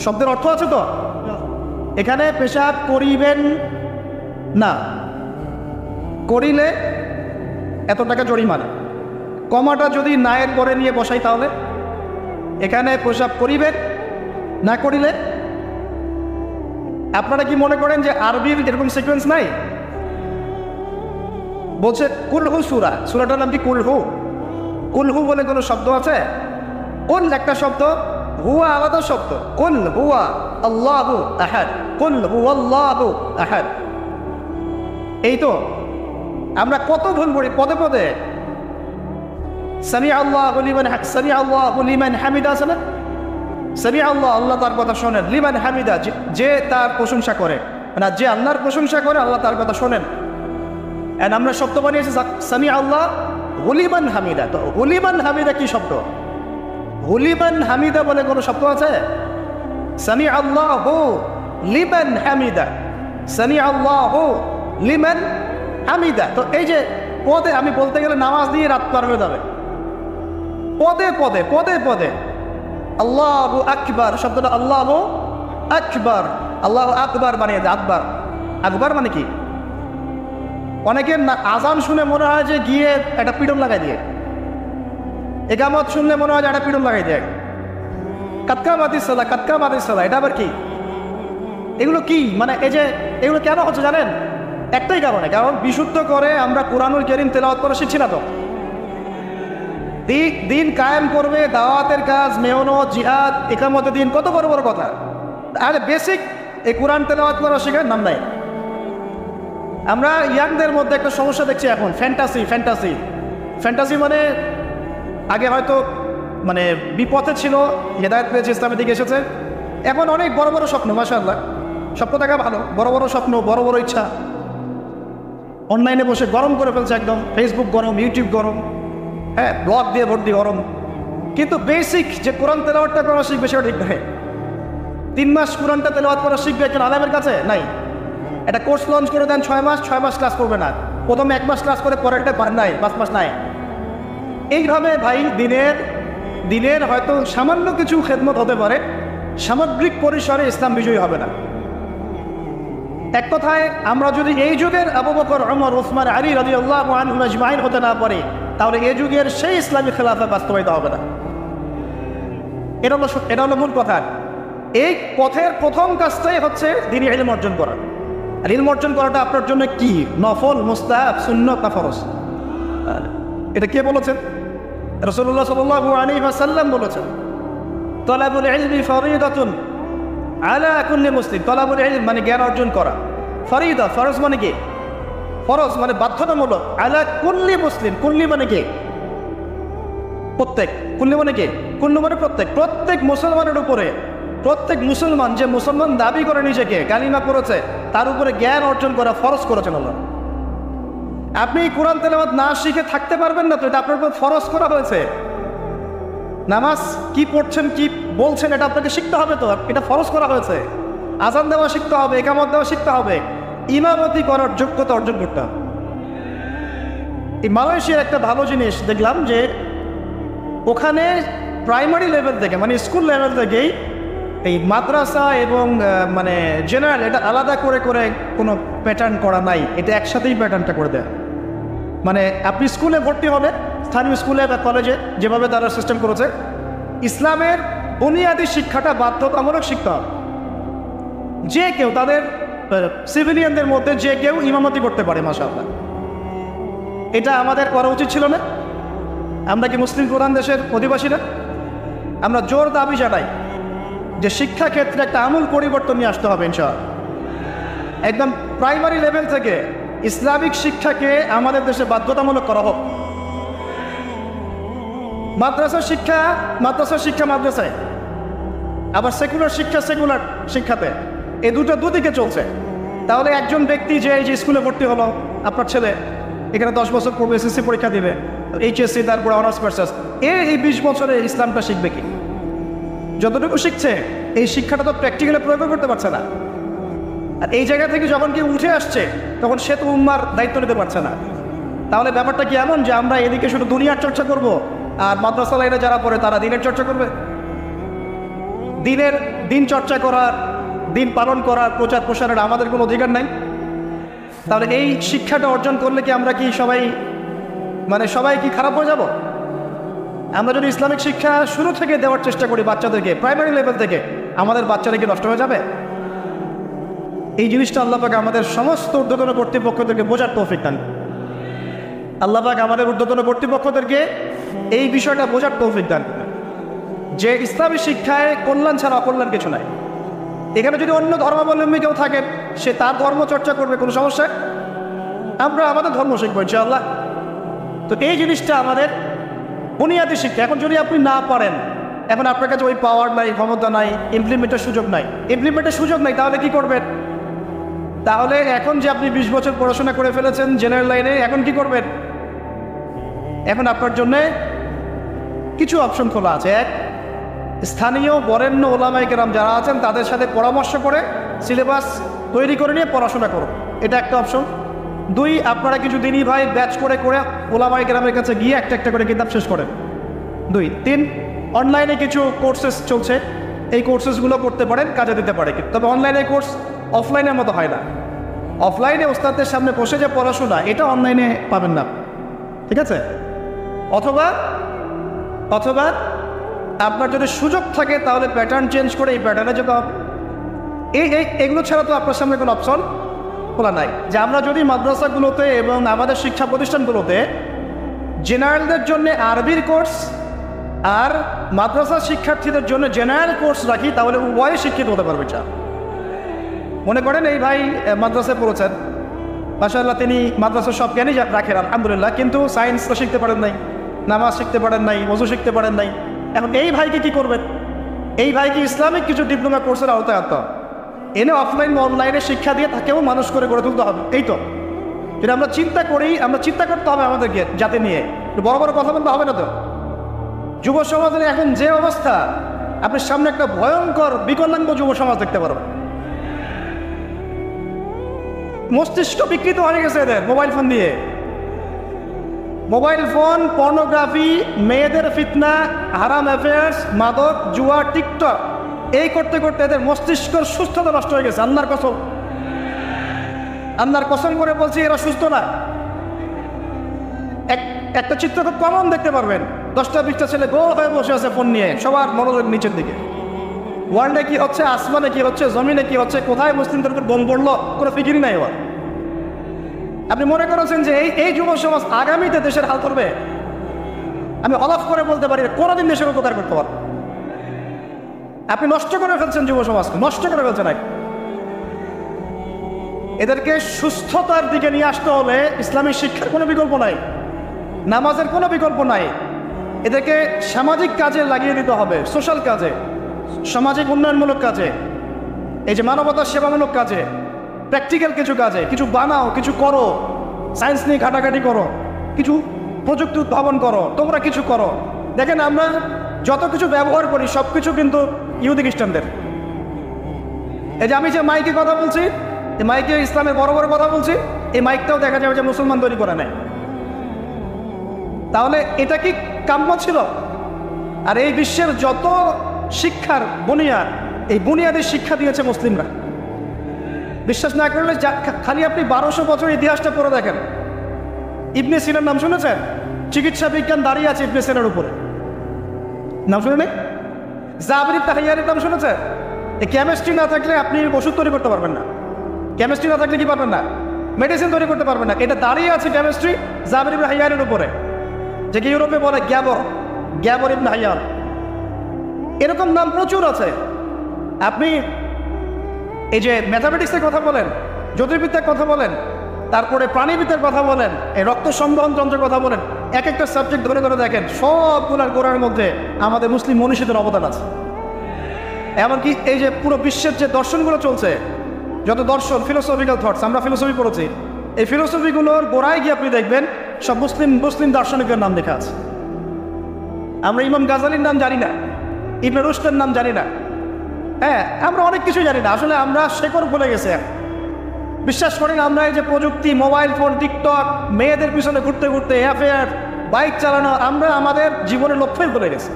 শব্দের অর্থ আছে তো? এখানে পেশাব করিবেন না, করিলে এত টাকা জরিমানা। কমাটা যদি নায়ের পরে নিয়ে বসাই তাহলে এখানে পেশাব করিবেন না, করিলে। আপনারা কি মনে করেন যে আরবির এরকম সিকোয়েন্স নাই? বলছে কুলহু সূরা, সূরাটার নাম কি? কুলহু। কুলহু বলে কোনো শব্দ আছে? কুল একটা শব্দ, হুয়া আলাদা শব্দ। কুল হুয়া আল্লাহু আহাদ, কুল হুয়াল্লাহু আহাদ। এই তো আমরা কত ভুল করি পদে পদে। সামি আল্লাহু লিমান হামিদা আছে না? সামি আল্লাহ, আল্লাহ তার কথা শোনেন। লিমান হামিদা, যে তার প্রশংসা করে, মানে যে আল্লাহর প্রশংসা করে আল্লাহ তার কথা শোনেন। এন্ড আমরা শব্দ বানিয়েছি সামি আল্লাহ লিমান হামিদা। তো লিমান হামিদা কি শব্দ? লিমান হামিদা বলে কোনো শব্দ আছে? সামি আল্লাহু লিমান হামিদা, সামি আল্লাহু লিমান হামিদা। তো এই যে পদে, আমি বলতে গেলে নামাজ দিয়ে রাত পার হয়ে যাবে। পদে পদে পদে পদে আল্লাহু আকবার শব্দটা আল্লাহু আকবার, আল্লাহু আকবার বানিয়ে দেয়। আকবার, আকবার মানে কি? অনেকের আজান শুনে মনে হয় যে গিয়ে একটা পিডন লাগাই দিয়ে, একামত শুনলে মনে হয় যে একটা পিডন লাগাই দিয়ে। কাতকা মাতিসালা, কাতকা মাতিসালা, এটা আবার কি? এগুলো কি? মানে এই যে এগুলো কেন হচ্ছে জানেন? একটাই কারণে, কারণ বিশুদ্ধ করে আমরা কোরআনুল কারীম তেলাওয়াত করা শিখছি না। তো দিন কায়েম করবে, দাওয়াতের কাজ, মেহনত, জিহাদ, ইকামতে দিন, কত বড় বড় কথা। আর বেসিক এই কোরআন তেলাওয়াত করা শেখার নাম নাই। আমরা ইয়াংদের মধ্যে একটা সমস্যা দেখছি এখন, ফ্যান্টাসি। ফ্যান্টাসি মানে আগে হয়তো মানে বিপথে ছিল, হেদায়েত পেয়েছে, ইসলামের দিকে এসেছে, এখন অনেক বড় বড় স্বপ্ন, মাশাআল্লাহ, স্বপ্ন থাকা ভালো, বড় বড় স্বপ্ন, বড় বড় ইচ্ছা, অনলাইনে বসে গরম করে ফেলছে একদম, ফেসবুক গরম, ইউটিউব গরম, হ্যাঁ, ব্লগ দিয়ে ভর্তি গরম। কিন্তু বেসিক যে কোরআন তেলাওয়াতটা করা শিখবে সেটা ঠিক নয়। 3 মাস কোরআনটা তেলাওয়াত করা শিখবে একজন আলেমের কাছে নাই। একটা কোর্স লঞ্চ করে দেন 6 মাস ক্লাস করবে না, প্রথমে 1 মাস ক্লাস করে পরেরটা নাই, 5 মাস নাই। এইভাবে ভাই দিনের হয়তো সামান্য কিছু খেদমত হতে পারে, সামগ্রিক পরিসরে ইসলাম বিজয়ী হবে না। এক কথায় আমরা যদি এই যুগের আবু বকর, ওমর, ওসমান, আলী রাদিয়াল্লাহু আনহুম আজমাইন হতে না পারি, তাহলে এই যুগের সেই ইসলামী খেলাফত বাস্তবায়িত হবে না। এটা হলো মূল কথা। এই পথের প্রথম কাজটাই হচ্ছে দ্বীনি ইলম অর্জন করা। আর ইলম অর্জন করাটা আপনার জন্য কি? নফল, মুস্তাহাব, সুন্নত না ফরজ? এটা কে বলেছেন? রাসূলুল্লাহ সাল্লাল্লাহু আলাইহি ওয়াসাল্লাম বলেছেন, তালাবুল ইলমি ফরিদাতুন আলা কুল্লি মুসলিম। তালাবুল ইলম মানে জ্ঞান অর্জন করা, ফরিদা ফরজ মানে কি? ফরজ মানে বাধ্যতামূলক, আলা কুল্লি মুসলিম, কুল্লি মানে কি? প্রত্যেক, কুল্লি মানে কি? কুল্লু মানে প্রত্যেক মুসলমানের উপরে, প্রত্যেক মুসলমান যে মুসলমান দাবি করে নিজেকে, কালিমা পড়েছে, তার উপরে জ্ঞান অর্জন করা ফরজ করেছেন আল্লাহ। আপনি কোরআন তেলাওয়াত না শিখে থাকতে পারবেন না, তো এটা আপনার উপর ফরজ করা হয়েছে। নামাজ কি পড়ছেন, কি বলছেন, এটা আপনাকে শিখতে হবে, তো এটা ফরজ করা হয়েছে। আজান দেওয়া শিখতে হবে, ইকামত দেওয়া শিখতে হবে, ইমামতি করার যোগ্যতা অর্জন করতে হবে। এই মালয়েশিয়ার একটা ভালো জিনিস দেখলাম যে ওখানে প্রাইমারি লেভেল থেকে, মানে স্কুল লেভেল থেকেই এই মাদ্রাসা এবং মানে জেনারেল এটা আলাদা করে কোনো প্যাটার্ন করা নাই, এটা একসাথেই প্যাটার্নটা করে দেয়। মানে আপনি স্কুলে ভর্তি হবে, স্থানীয় স্কুলে বা কলেজে, যেভাবে তারা সিস্টেম করেছে, ইসলামের বুনিয়াদী শিক্ষাটা বাধ্যতামূলক শিখতে হবে। যে কেউ, তাদের সিভিলিয়ানদের মধ্যে যে কেউ ইমামতি করতে পারে, মাশাআল্লাহ। এটা আমাদের করা উচিত ছিল না? আমরা কি মুসলিম প্রধান দেশের অধিবাসী না? আমরা জোর দাবি জানাই যে শিক্ষা ক্ষেত্রে একটা আমূল পরিবর্তন নিয়ে আসতে হবে ইনশাআল্লাহ। একদম প্রাইমারি লেভেল থেকে ইসলামিক শিক্ষাকে আমাদের দেশে বাধ্যতামূলক করা হোক। মাদ্রাসার শিক্ষা মাদ্রাসায়, আবার সেকুলার শিক্ষাতে, এই দুদিকে চলছে। তাহলে একজন ব্যক্তি যে এই যে স্কুলে ভর্তি হলো, আপনার ছেলে এখানে 10 বছর পড়বে, এসএসসি পরীক্ষা দিবে, এইচএসসি, তারপরে অনার্স মাস্টার্স, এই 20 বছরে ইসলামটা শিখবে কি? যতটুকু শিখছে, এই শিক্ষাটা তো প্র্যাকটিক্যালি প্রয়োগ করতে পারছে না। আর এই জায়গা থেকে যখন কেউ উঠে আসছে, তখন সে তো উম্মার দায়িত্ব নিতে পারছে না। তাহলে ব্যাপারটা কি এমন যে আমরা এদিকে শুধু দুনিয়ার চর্চা করব, আর মাদ্রাসা লাইনে যারা পড়ে তারা দিনের চর্চা করবে? দিন চর্চা করার, দিন পালন করার, প্রচার প্রসারের আমাদের কোনো অধিকার নাই? তাহলে এই শিক্ষাটা অর্জন করলে কি আমরা কি সবাই কি খারাপ হয়ে যাব? আমরা যদি ইসলামিক শিক্ষা শুরু থেকে দেওয়ার চেষ্টা করি বাচ্চাদেরকে, প্রাইমারি লেভেল থেকে, আমাদের বাচ্চারা কি নষ্ট হয়ে যাবে? এই জিনিসটা আল্লাহ পাক আমাদের সমস্ত ঊর্ধ্বতন কর্তৃপক্ষদেরকে বোঝার তৌফিক দান। আল্লাহ পাক আমাদের ঊর্ধ্বতন কর্তৃপক্ষদেরকে এই বিষয়টা বোঝার তৌফিক দান যে ইসলামী শিক্ষায় কল্যাণ ছাড়া অকল্যাণ কিছু নাই। এখানে যদি অন্য ধর্মাবলম্বী কেউ থাকে, সে তার ধর্ম চর্চা করবে, কোনো সমস্যা, আমরা আমাদের ধর্ম শিখবো ইনশাআল্লাহ। তো এই জিনিসটা আমাদের বুনিয়াদী শিক্ষা। এখন যদি আপনি না পারেন, এখন আপনার কাছে ওই পাওয়ার নাই, ক্ষমতা নাই, ইমপ্লিমেন্টের সুযোগ নাই, তাহলে কি করবেন? তাহলে এখন যে আপনি 20 বছর পড়াশোনা করে ফেলেছেন জেনারেল লাইনে, এখন কি করবেন? এখন আপনার জন্যে কিছু অপশন খোলা আছে। এক, স্থানীয় বরেণ্য ওলামায়ে কেরাম যারা আছেন তাদের সাথে পরামর্শ করে সিলেবাস তৈরি করে নিয়ে পড়াশোনা করুন, এটা একটা অপশন। 2, আপনারা কিছু দিনই ভাই ব্যাচ করে ওলামায়ে কেরামের কাছে গিয়ে একটা করে কিতাব শেষ করেন। 2, 3, অনলাইনে কিছু কোর্সেস চলছে, এই কোর্সেসগুলো করতে পারেন, কাজে দিতে পারে। তবে অনলাইনে কোর্স অফলাইনের মতো হয় না। অফলাইনে ওস্তাদের সামনে বসে যে পড়াশোনা, এটা অনলাইনে পাবেন না, ঠিক আছে? অথবা আপনার যদি সুযোগ থাকে তাহলে প্যাটার্ন চেঞ্জ করে এই প্যাটার্নে যেতে হবে। এগুলো ছাড়া তো আপনার সামনে কোনো অপশন খোলা নাই। যে আমরা যদি মাদ্রাসাগুলোতে এবং আমাদের শিক্ষা প্রতিষ্ঠানগুলোতে জেনারেলদের জন্য আরবির কোর্স আর মাদ্রাসা শিক্ষার্থীদের জন্য জেনারেল কোর্স রাখি, তাহলে উভয়ে শিক্ষিত হতে পারবে। চা মনে করেন এই ভাই মাদ্রাসায় পড়েছেন, মাশাআল্লাহ তিনি মাদ্রাসার সব জ্ঞানই রাখেন আলহামদুলিল্লাহ, কিন্তু সায়েন্স তো শিখতে পারেন নাই, নামাজ শিখতে পারেন নাই, ওযু শিখতে পারেন নাই। এখন এই ভাইকে কি করবেন? এই ভাইকে ইসলামিক কিছু ডিপ্লোমা কোর্সের আওতায় আনতে হবে, এনে অফলাইন বা অনলাইনে শিক্ষা দিয়ে তাকেও মানুষ করে গড়ে তুলতে হবে। এই তো যদি আমরা চিন্তা করি, আমরা চিন্তা করতে হবে আমাদেরকে যাতে নিয়ে বড় বড় কথা বলতে হবে না। তো যুব সমাজের এখন যে অবস্থা, আপনার সামনে একটা ভয়ঙ্কর বিকলাঙ্গ যুব সমাজ দেখতে পারবেন। মস্তিষ্ক বিকৃত হয়ে গেছে এদের মোবাইল ফোন দিয়ে। মোবাইল ফোন, পর্নোগ্রাফি, মেয়েদের ফিতনা, হারাম অ্যাফেয়ার্স, মাদক, জুয়া, টিকটক, এই করতে করতে এদের মস্তিষ্কের সুস্থতা নষ্ট হয়ে গেছে। আল্লাহর কসম, আল্লাহর কসম করে বলছি এরা সুস্থ না। একটা চিত্র খুব কমন দেখতে পারবেন, 10টা-20টা ছেলে গোল হয়ে বসে আছে ফোন নিয়ে, সবার মনোযোগ নিচের দিকে। ওয়ার্ল্ডে কি হচ্ছে, আসমানে কি হচ্ছে, জমিনে কি হচ্ছে, কোথায় মুসলিমদের উপর বোম পড়লো, কোনো ফিকিরই নাই এবার। আপনি মনে করেছেন যে এই যুব সমাজ আগামীতে দেশের হাল করবে? আমি অলফ করে বলতে পারি কোনোদিন দেশের উপকার করতে পারবো। আপনি নষ্ট করে ফেলছেন যুব সমাজকে, নষ্ট করে ফেলছেন। এদেরকে সুস্থতার দিকে নিয়ে আসতে হলে ইসলামিক শিক্ষার কোনো বিকল্প নাই, নামাজের কোনো বিকল্প নাই। এদেরকে সামাজিক কাজে লাগিয়ে দিতে হবে, সোশ্যাল কাজে, সামাজিক উন্নয়নমূলক কাজে, এই যে মানবতার সেবামূলক কাজে, প্র্যাকটিক্যাল কিছু কাজে। কিছু বানাও, কিছু করো, সায়েন্স নিয়ে ঘাটাঘাটি করো, কিছু প্রযুক্তি উদ্ভাবন করো, তোমরা কিছু করো। দেখেন আমরা যত কিছু ব্যবহার করি সব কিছু কিন্তু ইহুদি খ্রিস্টানদের। এই যে আমি যে মাইকে কথা বলছি, এই মাইকে ইসলামের বড় বড় কথা বলছি, এই মাইকটাও দেখা যাবে যে মুসলমান তৈরি করে নেয়। তাহলে এটা কি কাম্য ছিল? আর এই বিশ্বের যত শিক্ষার বুনিয়াদ, এই বুনিয়াদের শিক্ষা দিয়েছে মুসলিমরা। বিশ্বাস না করলে খালি আপনি 1200 বছর ইতিহাসটা পড়ে দেখেন। ইবনে সিনার নাম শুনেছেন? চিকিৎসা বিজ্ঞান দাঁড়িয়ে আছে ইবনে সিনার উপরে, নাম শুনে নেই? জাবর ইবনে হাইয়ানের নাম শুনেছেন? এই কেমিস্ট্রি না থাকলে আপনি ওষুধ তৈরি করতে পারবেন না। কেমিস্ট্রি না থাকলে কি পারবেন না? মেডিসিন তৈরি করতে পারবেন না। এটা দাঁড়িয়ে আছে কেমিস্ট্রি জাবর ইবনে হাইয়ানের উপরে, যে কি ইউরোপে বলে গ্যাবর ইবনে হাইয়ান। এরকম নাম প্রচুর আছে। আপনি এই যে ম্যাথামেটিক্সের কথা বলেন, জ্যোতির্বিদ্যার কথা বলেন, তারপরে প্রাণীবিদ্যার কথা বলেন, এই রক্ত সংবহন যন্ত্রের কথা বলেন, এক একটা সাবজেক্ট ধরে ধরে দেখেন, সবগুলোর গোড়ার মধ্যে আমাদের মুসলিম মনীষীদের অবদান আছে। এমনকি এই যে পুরো বিশ্বের যে দর্শনগুলো চলছে, যত দর্শন, ফিলোসফিক্যাল থটস, আমরা ফিলোসফি পড়েছি, এই ফিলোসফিগুলোর গোড়ায় গিয়ে আপনি দেখবেন সব মুসলিম দার্শনিকের নাম লেখা আছে। আমরা ইমাম গাজালির নাম জানি না, ইবনে রুশদের নাম জানি না। হ্যাঁ, আমরা অনেক কিছু জানি না। আসলে আমরা শেকড় ভুলে গেছি। বিশ্বাস করেন, আমরা এই যে প্রযুক্তি, মোবাইল ফোন, টিকটক, মেয়েদের পিছনে ঘুরতে ঘুরতে, অ্যাফেয়ার, বাইক চালানো, আমরা আমাদের জীবনের লক্ষ্যই ভুলে গেছি।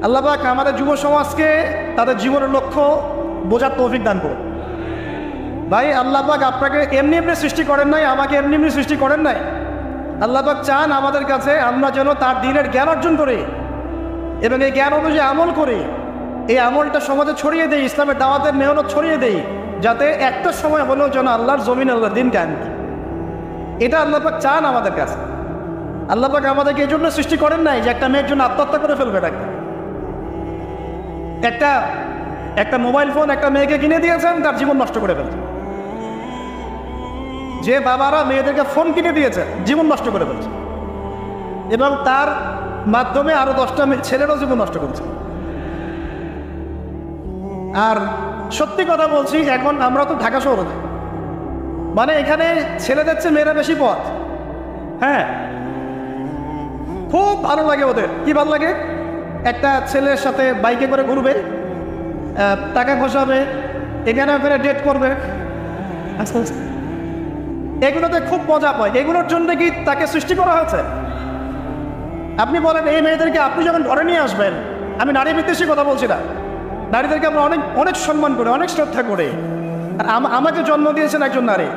আল্লাহ পাক আমাদের যুব সমাজকে তাদের জীবনের লক্ষ্য বোঝার তৌফিক দান করুন। ভাই, আল্লাহ পাক আপনাকে এমনি এমনি সৃষ্টি করেন নাই, আমাকে এমনি এমনি সৃষ্টি করেন নাই। আল্লাহ পাক চান আমাদের কাছে আমরা যেন তার দ্বীনের জ্ঞান অর্জন করি এবং এই জ্ঞান অনুযায়ী আমল করি। এই আমলটা সমাজে ছড়িয়ে দেই, ইসলামের দাওয়াতের মেহনত ছড়িয়ে দেই, যাতে একটা সময় হলেও যেন আল্লাহর জমিন, আল্লাহর দিন জ্ঞান। এটা আল্লাহ পাক চান আমাদের কাছে। আল্লাহ পাক আমাদেরকে এই জন্য সৃষ্টি করেন নাই যে একটা মেয়ের জন্য আত্মহত্যা করে ফেলবে। একটা মোবাইল ফোন একটা মেয়েকে কিনে দিয়েছেন, তার জীবন নষ্ট করে ফেলছে। যে বাবারা মেয়েদেরকে ফোন কিনে দিয়েছে, জীবন নষ্ট করে ফেলছে, এবং তার মাধ্যমে আরো 10টা ছেলেরও জীবন নষ্ট করছে। আর সত্যি কথা বলছি, এখন আমরা তো ঢাকা শহরে, মানে এখানে ছেলেদের চেয়ে মেয়েরা বেশি পথ। হ্যাঁ, খুব ভালো লাগে ওদের। কি ভালো লাগে? একটা ছেলের সাথে বাইকে করে ঘুরবে, টাকা খসাবে, এখানে ওখানে ডেট করবে, এগুলোতে খুব মজা পায়। এগুলোর জন্য কি তাকে সৃষ্টি করা হয়েছে? আপনি বলেন, এই মেয়েদেরকে আপনি যখন ঘরে নিয়ে আসবেন, আমি নারী বিদ্বেষী কথা বলছি না, নারীদেরকে আমরা অনেক অনেক সম্মান করি, অনেক শ্রদ্ধা করি। আর আমাকে জন্ম দিয়েছেন একজন নারী,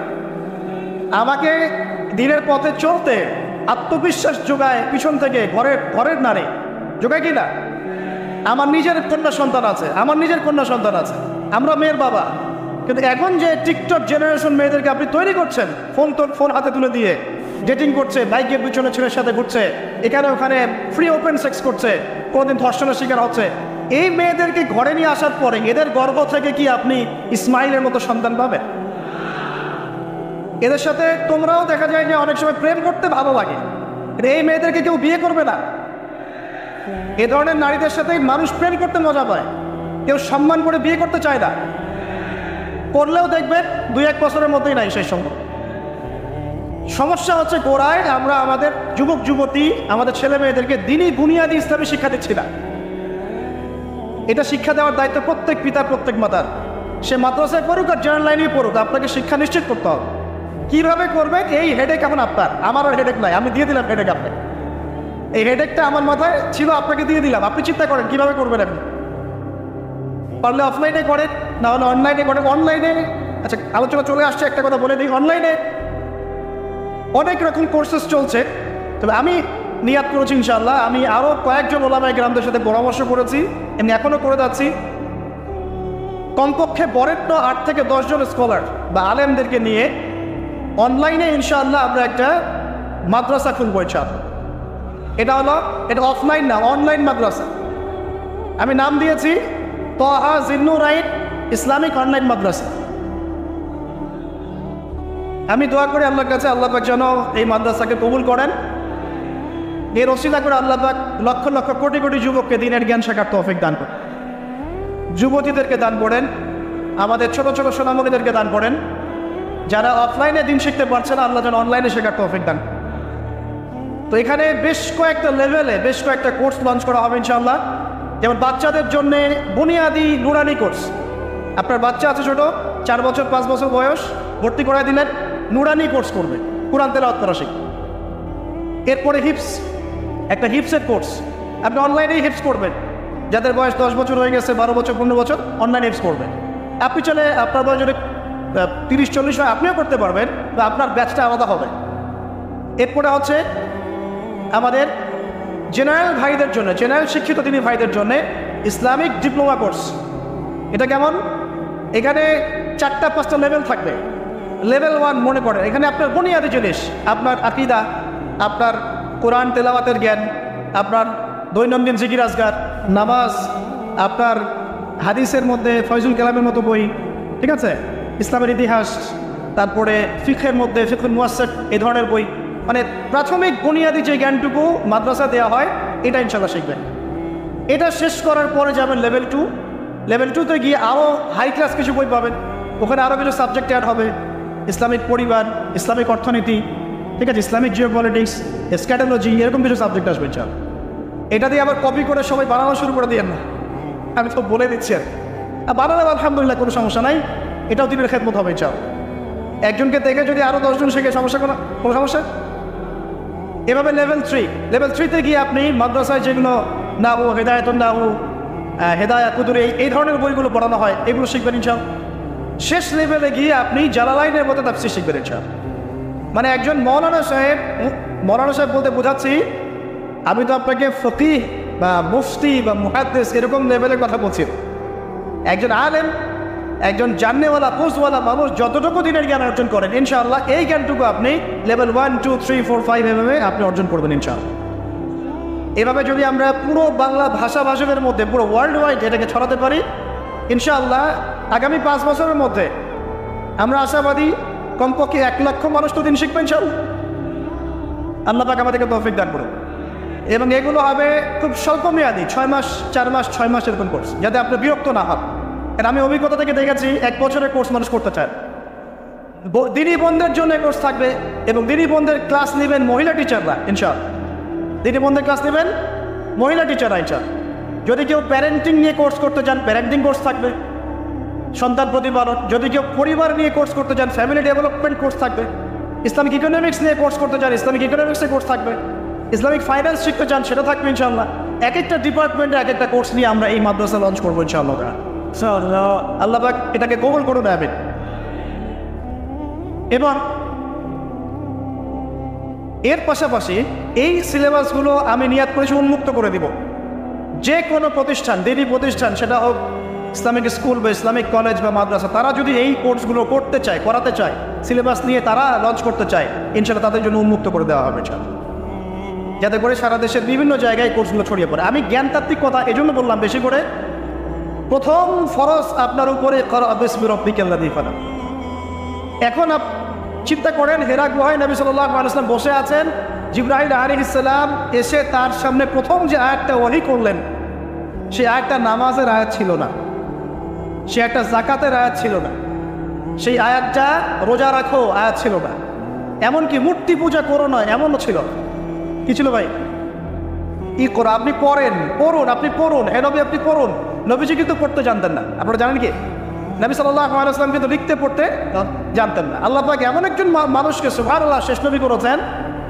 আমাকে দিনের পথে চলতে আত্মবিশ্বাস যোগায় পিছন থেকে, ঘরের নারী যোগায় কি না? আমার নিজের কন্যা সন্তান আছে, আমরা মেয়ের বাবা। কিন্তু এখন যে টিকটক জেনারেশন মেয়েদেরকে আপনি তৈরি করছেন, ফোন হাতে তুলে দিয়ে, ডেটিং করছে, বাইকের পিছনে ছেলের সাথে ঘুরছে, এখানে ওখানে ফ্রি ওপেন সেক্স করছে, কোনোদিন ধর্ষণের শিকার হচ্ছে। এই মেয়েদেরকে ঘরে নিয়ে আসার পরে এদের গর্ভ থেকে কি আপনি ইসমাইলের মতো সন্তান পাবেন? এদের সাথে তোমরাও দেখা যায় যে অনেক সময় প্রেম করতে ভালো লাগে, এই মেয়েদেরকে কেউ বিয়ে করবে না। এ ধরনের নারীদের সাথে মানুষ প্রেম করতে মজা পায়, কেউ সম্মান করে বিয়ে করতে চায় না। করলেও দেখবেন 2-1 বছরের মধ্যেই নাই সেই সম্ভব। সমস্যা হচ্ছে গোড়ায় আমরা আমাদের যুবক যুবতী, আমাদের ছেলে মেয়েদেরকে দিনই বুনিয়াদি ইসলামী শিক্ষা দিচ্ছি না। এটা শিক্ষা দেওয়ার দায়িত্ব প্রত্যেক পিতার, প্রত্যেক মাতার। সে মাদ্রাসায় পড়ুক আর জেনারেল লাইনেই পড়ুক, আপনাকে শিক্ষা নিশ্চিত করতে হবে। কীভাবে করবেন এই হেডেক এখন আপনার, আমার আর হেডেক নাই, আমি দিয়ে দিলাম হেডেক আপনাকে। এই হেডেকটা আমার মাথায় ছিল, আপনাকে দিয়ে দিলাম, আপনি চিন্তা করেন কীভাবে করবেন। আপনি পারলে অফলাইনে করেন, না হলে অনলাইনে করেন। অনলাইনে আচ্ছা আলোচনা চলে আসছে, একটা কথা বলে দিই, অনলাইনে অনেক রকম কোর্সেস চলছে। তবে আমি নিয়াত করেছি ইনশাআল্লাহ, আমি আরও কয়েকজন ওলামায়ে কেরামদের সাথে পরামর্শ করেছি, এমনি এখনও করে যাচ্ছি। কমপক্ষে বরেণ্য 8 থেকে 10 জন স্কলার বা আলেমদেরকে নিয়ে অনলাইনে ইনশাআল্লাহ আমরা একটা মাদ্রাসা খুলবো ইনশাআল্লাহ। এটা অফলাইন না, অনলাইন মাদ্রাসা। আমি নাম দিয়েছি তাহা জিন্নুরাইন ইসলামিক অনলাইন মাদ্রাসা। আমি দোয়া করি আল্লাহর কাছে, আল্লাহ পাক যেন এই মাদ্রাসাকে কবুল করেন। এর ওসিলা করে আল্লাহ পাক লক্ষ লক্ষ কোটি কোটি যুবককে দিনের জ্ঞান শেখার তৌফিক দান করেন, যুবতীদেরকে দান করেন, আমাদের ছোট ছোট সোনামণিদেরকে দান করেন। যারা অফলাইনে দিন শিখতে পারছে না, আল্লাহ যেন অনলাইনে শেখার তৌফিক দান। তো এখানে বেশ কয়েকটা লেভেলে বেশ কয়েকটা কোর্স লঞ্চ করা হবে ইনশাআল্লাহ। যেমন বাচ্চাদের জন্য বুনিয়াদি নুরানি কোর্স। আপনার বাচ্চা আছে ছোট, 4 বছর 5 বছর বয়স, ভর্তি করায় দিলেন, নুরানি কোর্স করবে, কোরআন তেলাওয়াত করা শিখবে। এরপরে একটা হিপসের কোর্স, আপনি অনলাইনেই হিপস করবেন। যাদের বয়স 10 বছর হয়ে গেছে, 12 বছর 15 বছর, অনলাইন হিপস করবেন। আপনি চলে আপনার বয়স যদি 30-40 হয় আপনিও করতে পারবেন, বা আপনার ব্যাচটা আলাদা হবে। এরপরে হচ্ছে আমাদের জেনারেল ভাইদের জন্য, জেনারেল শিক্ষিত তিনি ভাইদের জন্য ইসলামিক ডিপ্লোমা কোর্স। এটা কেমন? এখানে 4-5টা লেভেল থাকবে। লেভেল 1 মনে করেন এখানে আপনার বুনিয়াদি জিনিস, আপনার আকীদা, আপনার কোরআন তেলাওয়াতের জ্ঞান, আপনার দৈনন্দিন জিকির আজকার, নামাজ, আপনার হাদিসের মধ্যে ফয়জুল কালামের মতো বই, ঠিক আছে, ইসলামের ইতিহাস, তারপরে ফিকহের মধ্যে ফিকহুল মুয়াসসার, এই ধরনের বই। মানে প্রাথমিক বুনিয়াদি যে জ্ঞানটুকু মাদ্রাসা দেওয়া হয় এটা ইনশাআল্লাহ শিখবেন। এটা শেষ করার পরে যাবেন লেভেল 2। লেভেল 2তে গিয়ে আরও হাই ক্লাস কিছু বই পাবেন, ওখানে আরও কিছু সাবজেক্ট অ্যাড হবে, ইসলামিক পরিবার, ইসলামিক অর্থনীতি, ঠিক আছে, ইসলামিক জিওপলিটিক্স, স্ক্যাটোলজি, এরকম কিছু সাবজেক্ট আসবে ইনশাআল্লাহ। এটা দিয়ে আবার কপি করে সবাই বানানো শুরু করে দিয়েন না, আমি তো বলে দিচ্ছি। আর বানালে আলহামদুলিল্লাহ কোনো সমস্যা নাই, এটাও দিনের খেদমত হবে ইনশাআল্লাহ। একজনকে দেখে যদি আরও 10 জন শেখে সমস্যা, কোনো সমস্যা। এভাবে লেভেল 3তে গিয়ে আপনি মাদ্রাসায় যেগুলো নাহু, হেদায়েতুন নাহু, হেদায়াত কুদুরি, এই ধরনের বইগুলো পড়ানো হয়, এগুলো শিখবেন ইনশাআল্লাহ। শেষ লেভেলে গিয়ে আপনি জালালাইনের মতো তাফসীর শিখবেন ইনশাআল্লাহ। মানে একজন মৌলানা সাহেব বলতে বোঝাচ্ছি, আমি তো আপনাকে ফকিহ বা মুফতি বা মুহাদ্দিস এরকম লেভেলের কথা বলছি। একজন আলেম, একজন জাননেওয়ালা, বুঝওয়ালা মানুষ যতটুকু দিনের জ্ঞান অর্জন করেন ইনশাআল্লাহ, এই জ্ঞানটুকু আপনি লেভেল 1, 2, 3, 4, 5 এভাবে আপনি অর্জন করবেন ইনশাআল্লাহ। এভাবে যদি আমরা পুরো বাংলা ভাষাভাষীদের মধ্যে পুরো ওয়ার্ল্ড ওয়াইড এটাকে ছড়াতে পারি ইনশাআল্লাহ, আগামী 5 বছরের মধ্যে আমরা আশাবাদী কমপক্ষে 1 লক্ষ মানুষ তো দিন শিখবেন ইনশাআল্লাহ। আল্লাহ পাক আমাদেরকে তৌফিক দান করুন। এবং এগুলো হবে খুব স্বল্প মেয়াদি, 6 মাস, 4 মাস, 6 মাস এরকম কোর্স, যাতে আপনি বিরক্ত না হন। কারণ আমি অভিজ্ঞতা থেকে দেখেছি 1 বছরের কোর্স মানুষ করতে চায়। দিনী বোনদের জন্য কোর্স থাকবে, এবং দিনী বোনদের ক্লাস নেবেন মহিলা টিচাররা ইনশাআল্লাহ। দিনী বোনদের ক্লাস নেবেন মহিলা টিচাররা ইনশাআল্লাহ। যদি কেউ প্যারেন্টিং নিয়ে কোর্স করতে চান, প্যারেন্টিং কোর্স থাকবে, সন্তান প্রতিপালন। যদি কেউ পরিবার নিয়ে কোর্স করতে চান, ফ্যামিলি ডেভেলপমেন্ট কোর্স থাকবে। ইসলামিক ইকোনমিক্স নিয়ে কোর্স করতে চান, ইসলামিক ইকোনমিক্সের কোর্স থাকবে। ইসলামিক ফাইন্যান্স শিখতে চান, সেটা থাকবে ইনশাআল্লাহ। এক একটা ডিপার্টমেন্টে এক একটা কোর্স নিয়ে আমরা এই মাদ্রাসা লঞ্চ করবো ইনশাআল্লাহ। আল্লাহ পাক এটাকে কবুল করুন, আমিন। এবং এর পাশাপাশি এই সিলেবাসগুলো আমি নিয়াত করেছি উন্মুক্ত করে দিব। যে কোনো প্রতিষ্ঠান, দিনী প্রতিষ্ঠান, সেটা হোক ইসলামিক স্কুল বা ইসলামিক কলেজ বা মাদ্রাসা, তারা যদি এই কোর্সগুলো করতে চায়, করাতে চায়, সিলেবাস নিয়ে তারা লঞ্চ করতে চায়, ইনশাআল্লাহ তাদের জন্য উন্মুক্ত করে দেওয়া হবে যাতে করে সারা দেশের বিভিন্ন জায়গায় কোর্সগুলো ছড়িয়ে পড়ে। আমি জ্ঞানতাত্ত্বিক কথা এই জন্য বললাম বেশি করে, প্রথম ফরজ আপনার উপরে এখন চিন্তা করেন, হেরা গুহায় নবী সাল্লাল্লাহু আলাইহি ওয়াসাল্লাম বসে আছেন, জিবরাইল আলাইহিস সালাম এসে তার সামনে প্রথম যে আয়াতটা ওহী করলেন, সেই আয়াতটা নামাজের আয়াত ছিল না, সে একটা যাকাতের আয়াত ছিল না, সেই আয়াতটা রোজা রাখো আয়াত ছিল না, এমনকি মূর্তি পূজা করো না এমনও ছিল। কি ছিল ভাই? করো, আপনি পড়ুন, আপনি পড়ুন, হে নবী আপনি পড়ুন। নবীজি কিন্তু পড়তে জানতেন না, আপনারা জানেন কি? নবী সাল্লাল্লাহু আলাইহি ওয়াসাল্লাম কিন্তু লিখতে পড়তে জানতেন না। আল্লাহ পাক এমন একজন মানুষকে সুবহানাল্লাহ শেষ নবী করেছেন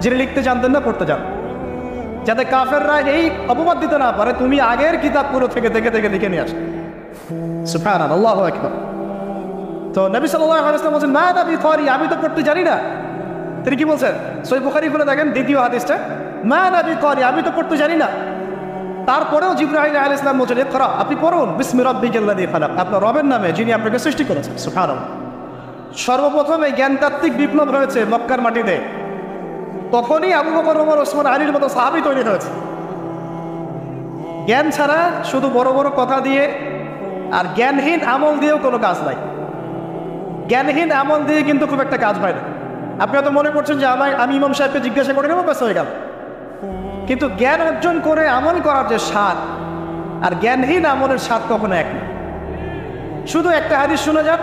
যিনি লিখতে জানতেন না, পড়তে জানতেন, যাতে কাফেররা এই অপবাদ দিতে না পারে তুমি আগের কিতাবগুলো থেকে লিখে নিয়ে আসো। সুবহানাল্লাহ, আল্লাহু আকবার। তো নবী সাল্লাল্লাহু আলাইহি ওয়াসাল্লাম বলেন, মা নবী করি, আমি তো পড়তে জানি না। তিনি কি বলছেন? সহিহ বুখারী খুলে দেখেন দ্বিতীয় হাদিসটা, মা নবী করি, আমি তো পড়তে জানি না। তারপরেও জিবরাইল আলাইহিস সালাম বলেন, ইকরা, আপনি পড়ুন, বিসমি রাব্বিকাল্লাযী খালাক, আপনার রবের নামে যিনি আপনাকে সৃষ্টি করেছেন। সুবহানাল্লাহ। সর্বপ্রথম এই জ্ঞানতাত্ত্বিক বিপ্লব হয়েছে মক্কার মাটিতে, তখনই আবু বকর, ওমর, ওসমান, আলীর মতো সাহাবী তৈরি হয়েছে। জ্ঞান ছাড়া শুধু বড় বড় কথা দিয়ে আর জ্ঞানহীন আমল দিয়েও কোনো কাজ নাই। জ্ঞানহীন আমল দিয়ে কিন্তু খুব একটা কাজ হয় না। আপনি হয়তো মনে করছেন যে আমি ইমাম সাহেবকে জিজ্ঞাসা করে নেবো, ব্যাস হয়ে গেল। কিন্তু জ্ঞান অর্জন করে আমল করার যে স্বাদ আর জ্ঞানহীন আমলের স্বাদ কখনো এক না। শুধু একটা হাদিস শুনে যান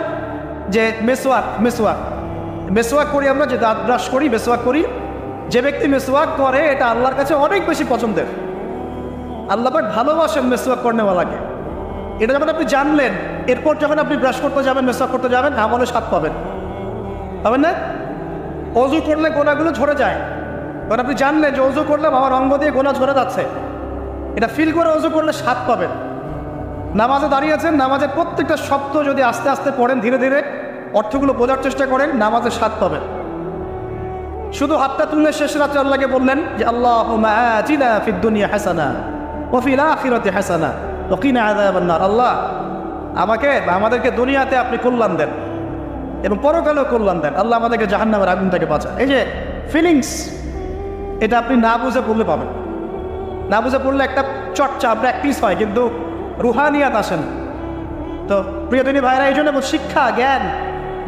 যে মেসওয়াক করি আমরা, যে দাঁত ব্রাশ করি, মেসওয়াক করি, যে ব্যক্তি মেসওয়াক করে এটা আল্লাহর কাছে অনেক বেশি পছন্দের। আল্লাহ পাক ভালোবাসেন মেসওয়াক করনেওয়ালাকে। এটা যখন আপনি জানলেন, এরপর যখন আপনি ব্রাশ করতে যাবেন, মেসওয়াক করতে যাবেন, আমলের স্বাদ পাবেন না? অজু করলে গোনাগুলো ঝরে যায়, কারণ আপনি জানলেন যে অজু করলে আমার অঙ্গ দিয়ে গোনা ঝরে যাচ্ছে, এটা ফিল করে অজু করলে স্বাদ পাবেন। নামাজে দাঁড়িয়েছেন, নামাজের প্রত্যেকটা শব্দ যদি আস্তে আস্তে পড়েন, ধীরে ধীরে অর্থগুলো বোঝার চেষ্টা করেন, নামাজের স্বাদ পাবেন। শুধু হাতটা তুলে শেষ রাতে আল্লাহকে বললেন যে আল্লাহুম্মা আতিনা ফিদ দুনিয়া হাসানা ওয়া ফিল আখিরাতি হাসানা ওয়া কিনা আযাবান নার। আল্লাহ আমাদেরকে দুনিয়াতে আপনি কল্যাণ দেন এবং পরকালেও কল্যাণ দেন। আল্লাহ আমাদেরকে জাহান্নামের আগুন থেকে বাঁচান। এই যে ফিলিংস, এটা আপনি না বুঝে পড়লে পাবেন। না বুঝে পড়লে একটা চর্চা, প্র্যাকটিস হয়, কিন্তু রুহানিয়াত আসেন। তো প্রিয় দিনী ভাইরা, এই জন্য শিক্ষা, জ্ঞান,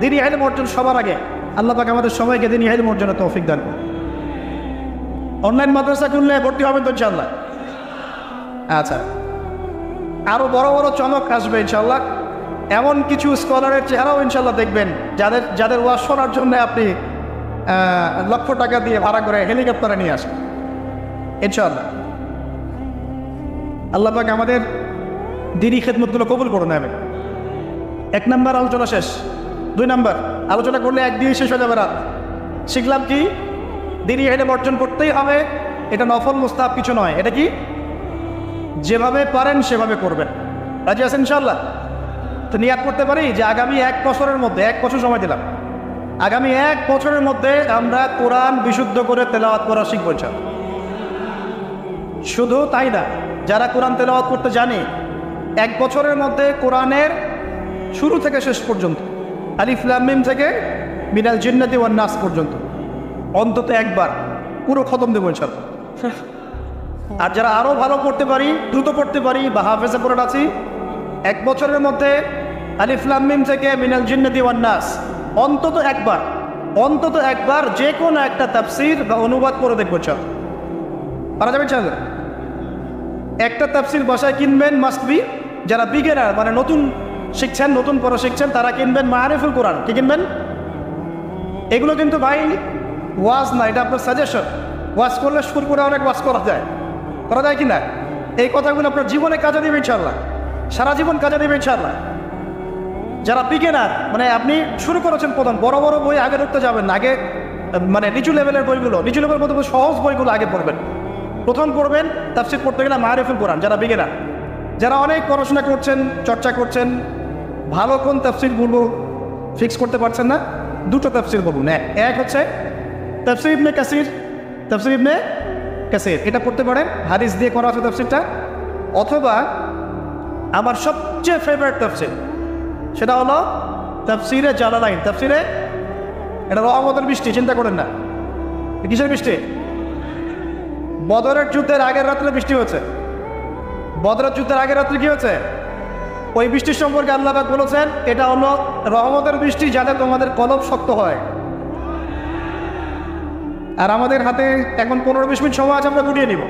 দিনী ইলম অর্জন সবার আগে। আল্লাহ পাক আমাদের সবাইকে দিনী ইলম অর্জনের তৌফিক দান করুন। অনলাইন মাদ্রাসা খুললে ভর্তি হবেন তো ইনশাআল্লাহ? আচ্ছা, আরও বড় বড় চমক আসবে ইনশাআল্লাহ। এমন কিছু স্কলারের চেহারাও ইনশাআল্লাহ দেখবেন যাদের ওয়াজ শোনার জন্য আপনি লক্ষ টাকা দিয়ে ভাড়া করে হেলিকপ্টারে নিয়ে আসেন ইনশাআল্লাহ। আল্লাহ পাক আমাদের দিনী খেদমতগুলো কবুল করে নেবেন। 1 নম্বর আলোচনা শেষ। 2 নম্বর আলোচনা করলে একদিন শেষ হয়ে যাবে রাত। শিখলাম কি? দিনী ইলম অর্জন করতেই হবে। এটা নফল মুস্তাহাব কিছু নয়। এটা কি? যেভাবে পারেন সেভাবে করবেন। রাজি আছেন ইনশাআল্লাহ? তো নিয়াত করতে পারি যে আগামী 1 বছরের মধ্যে, 1 বছর সময় দিলাম, আগামী 1 বছরের মধ্যে আমরা কোরআন বিশুদ্ধ করে তেলাওয়াত করা শিখব ইনশাআল্লাহ। শুধু তাই না, যারা কোরআন তেলাওয়াত করতে জানে, 1 বছরের মধ্যে কোরআনের শুরু থেকে শেষ পর্যন্ত, আলিফ লাম মিম থেকে মিনাল জিন্নাতি ওয়ান নাস পর্যন্ত অন্তত একবার পুরো খতম দেবো ইনশাআল্লাহ। আর যারা আরও ভালো পড়তে পারি, দ্রুত পড়তে পারি বা হাফেজে পড়ে আছি, 1 বছরের মধ্যে আলিফ লাম মিম থেকে মিনাল জিন্নাতি ওয়ান নাস অন্তত একবার যে কোনো একটা তাফসীর বা অনুবাদ করে দেখবো ইনশাআল্লাহ। পারা যাবে ইনশাআল্লাহ? একটা তাফসীর বাসায় কিনবেন, মাস্ট বি। যারা বিগিনার, মানে নতুন শিখছেন, নতুন পড়া শিখছেন, তারা কিনবেন মারিফুল কোরআন। কি কিনবেন? এগুলো কিন্তু ভাই ওয়াজ না, এটা আপনার সাজেশন। ওয়াজ করলে সুর করে অনেক ওয়াজ করা যায় কি না? এই কথাগুলো আপনার জীবনে কাজে দেবে ইনশাআল্লাহ, সারা জীবন কাজে দেবে ইনশাআল্লাহ। যারা বিগিনার, মানে আপনি শুরু করেছেন প্রথম, বড় বড় বই আগে ধরতে যাবেন না, আগে মানে নিচু লেভেলের বইগুলো, নিচু লেভেলের মধ্যে সহজ বইগুলো আগে পড়বেন। প্রথম পড়বেন তাফসীর পড়তে গেলে মারিফুল কোরআন। যারা বিগিনার, যারা অনেক পড়াশোনা করছেন, চর্চা করছেন, ভালো কোন তাফসীর বলবো ফিক্স করতে পারছেন না, 2টো তাফসীর বলুন। এক হচ্ছে তাফসীর ইবনে কাসির, এটা পড়তে পারেন, হাদিস দিয়ে করা আছে তাফসীরটা। অথবা আমার সবচেয়ে ফেভারিট তাফসীর, সেটা হলো তাফসীরে জালালাইন। তাফসীরে এটা রহমতের বৃষ্টি, চিন্তা করেন না। কিসের বৃষ্টি? বদরের যুদ্ধের আগের রাত্রে বৃষ্টি হয়েছে। বদরের যুদ্ধের আগের রাত্রে কি হয়েছে? ওই বৃষ্টির সম্পর্কে আল্লাহ পাক বলেছেন এটা হলো রহমতের বৃষ্টি, যাতে তোমাদের কলব শক্ত হয়। আর আমাদের হাতে এখন 15-20 মিনিট সময় আছে, আমরা গুটিয়ে নিব।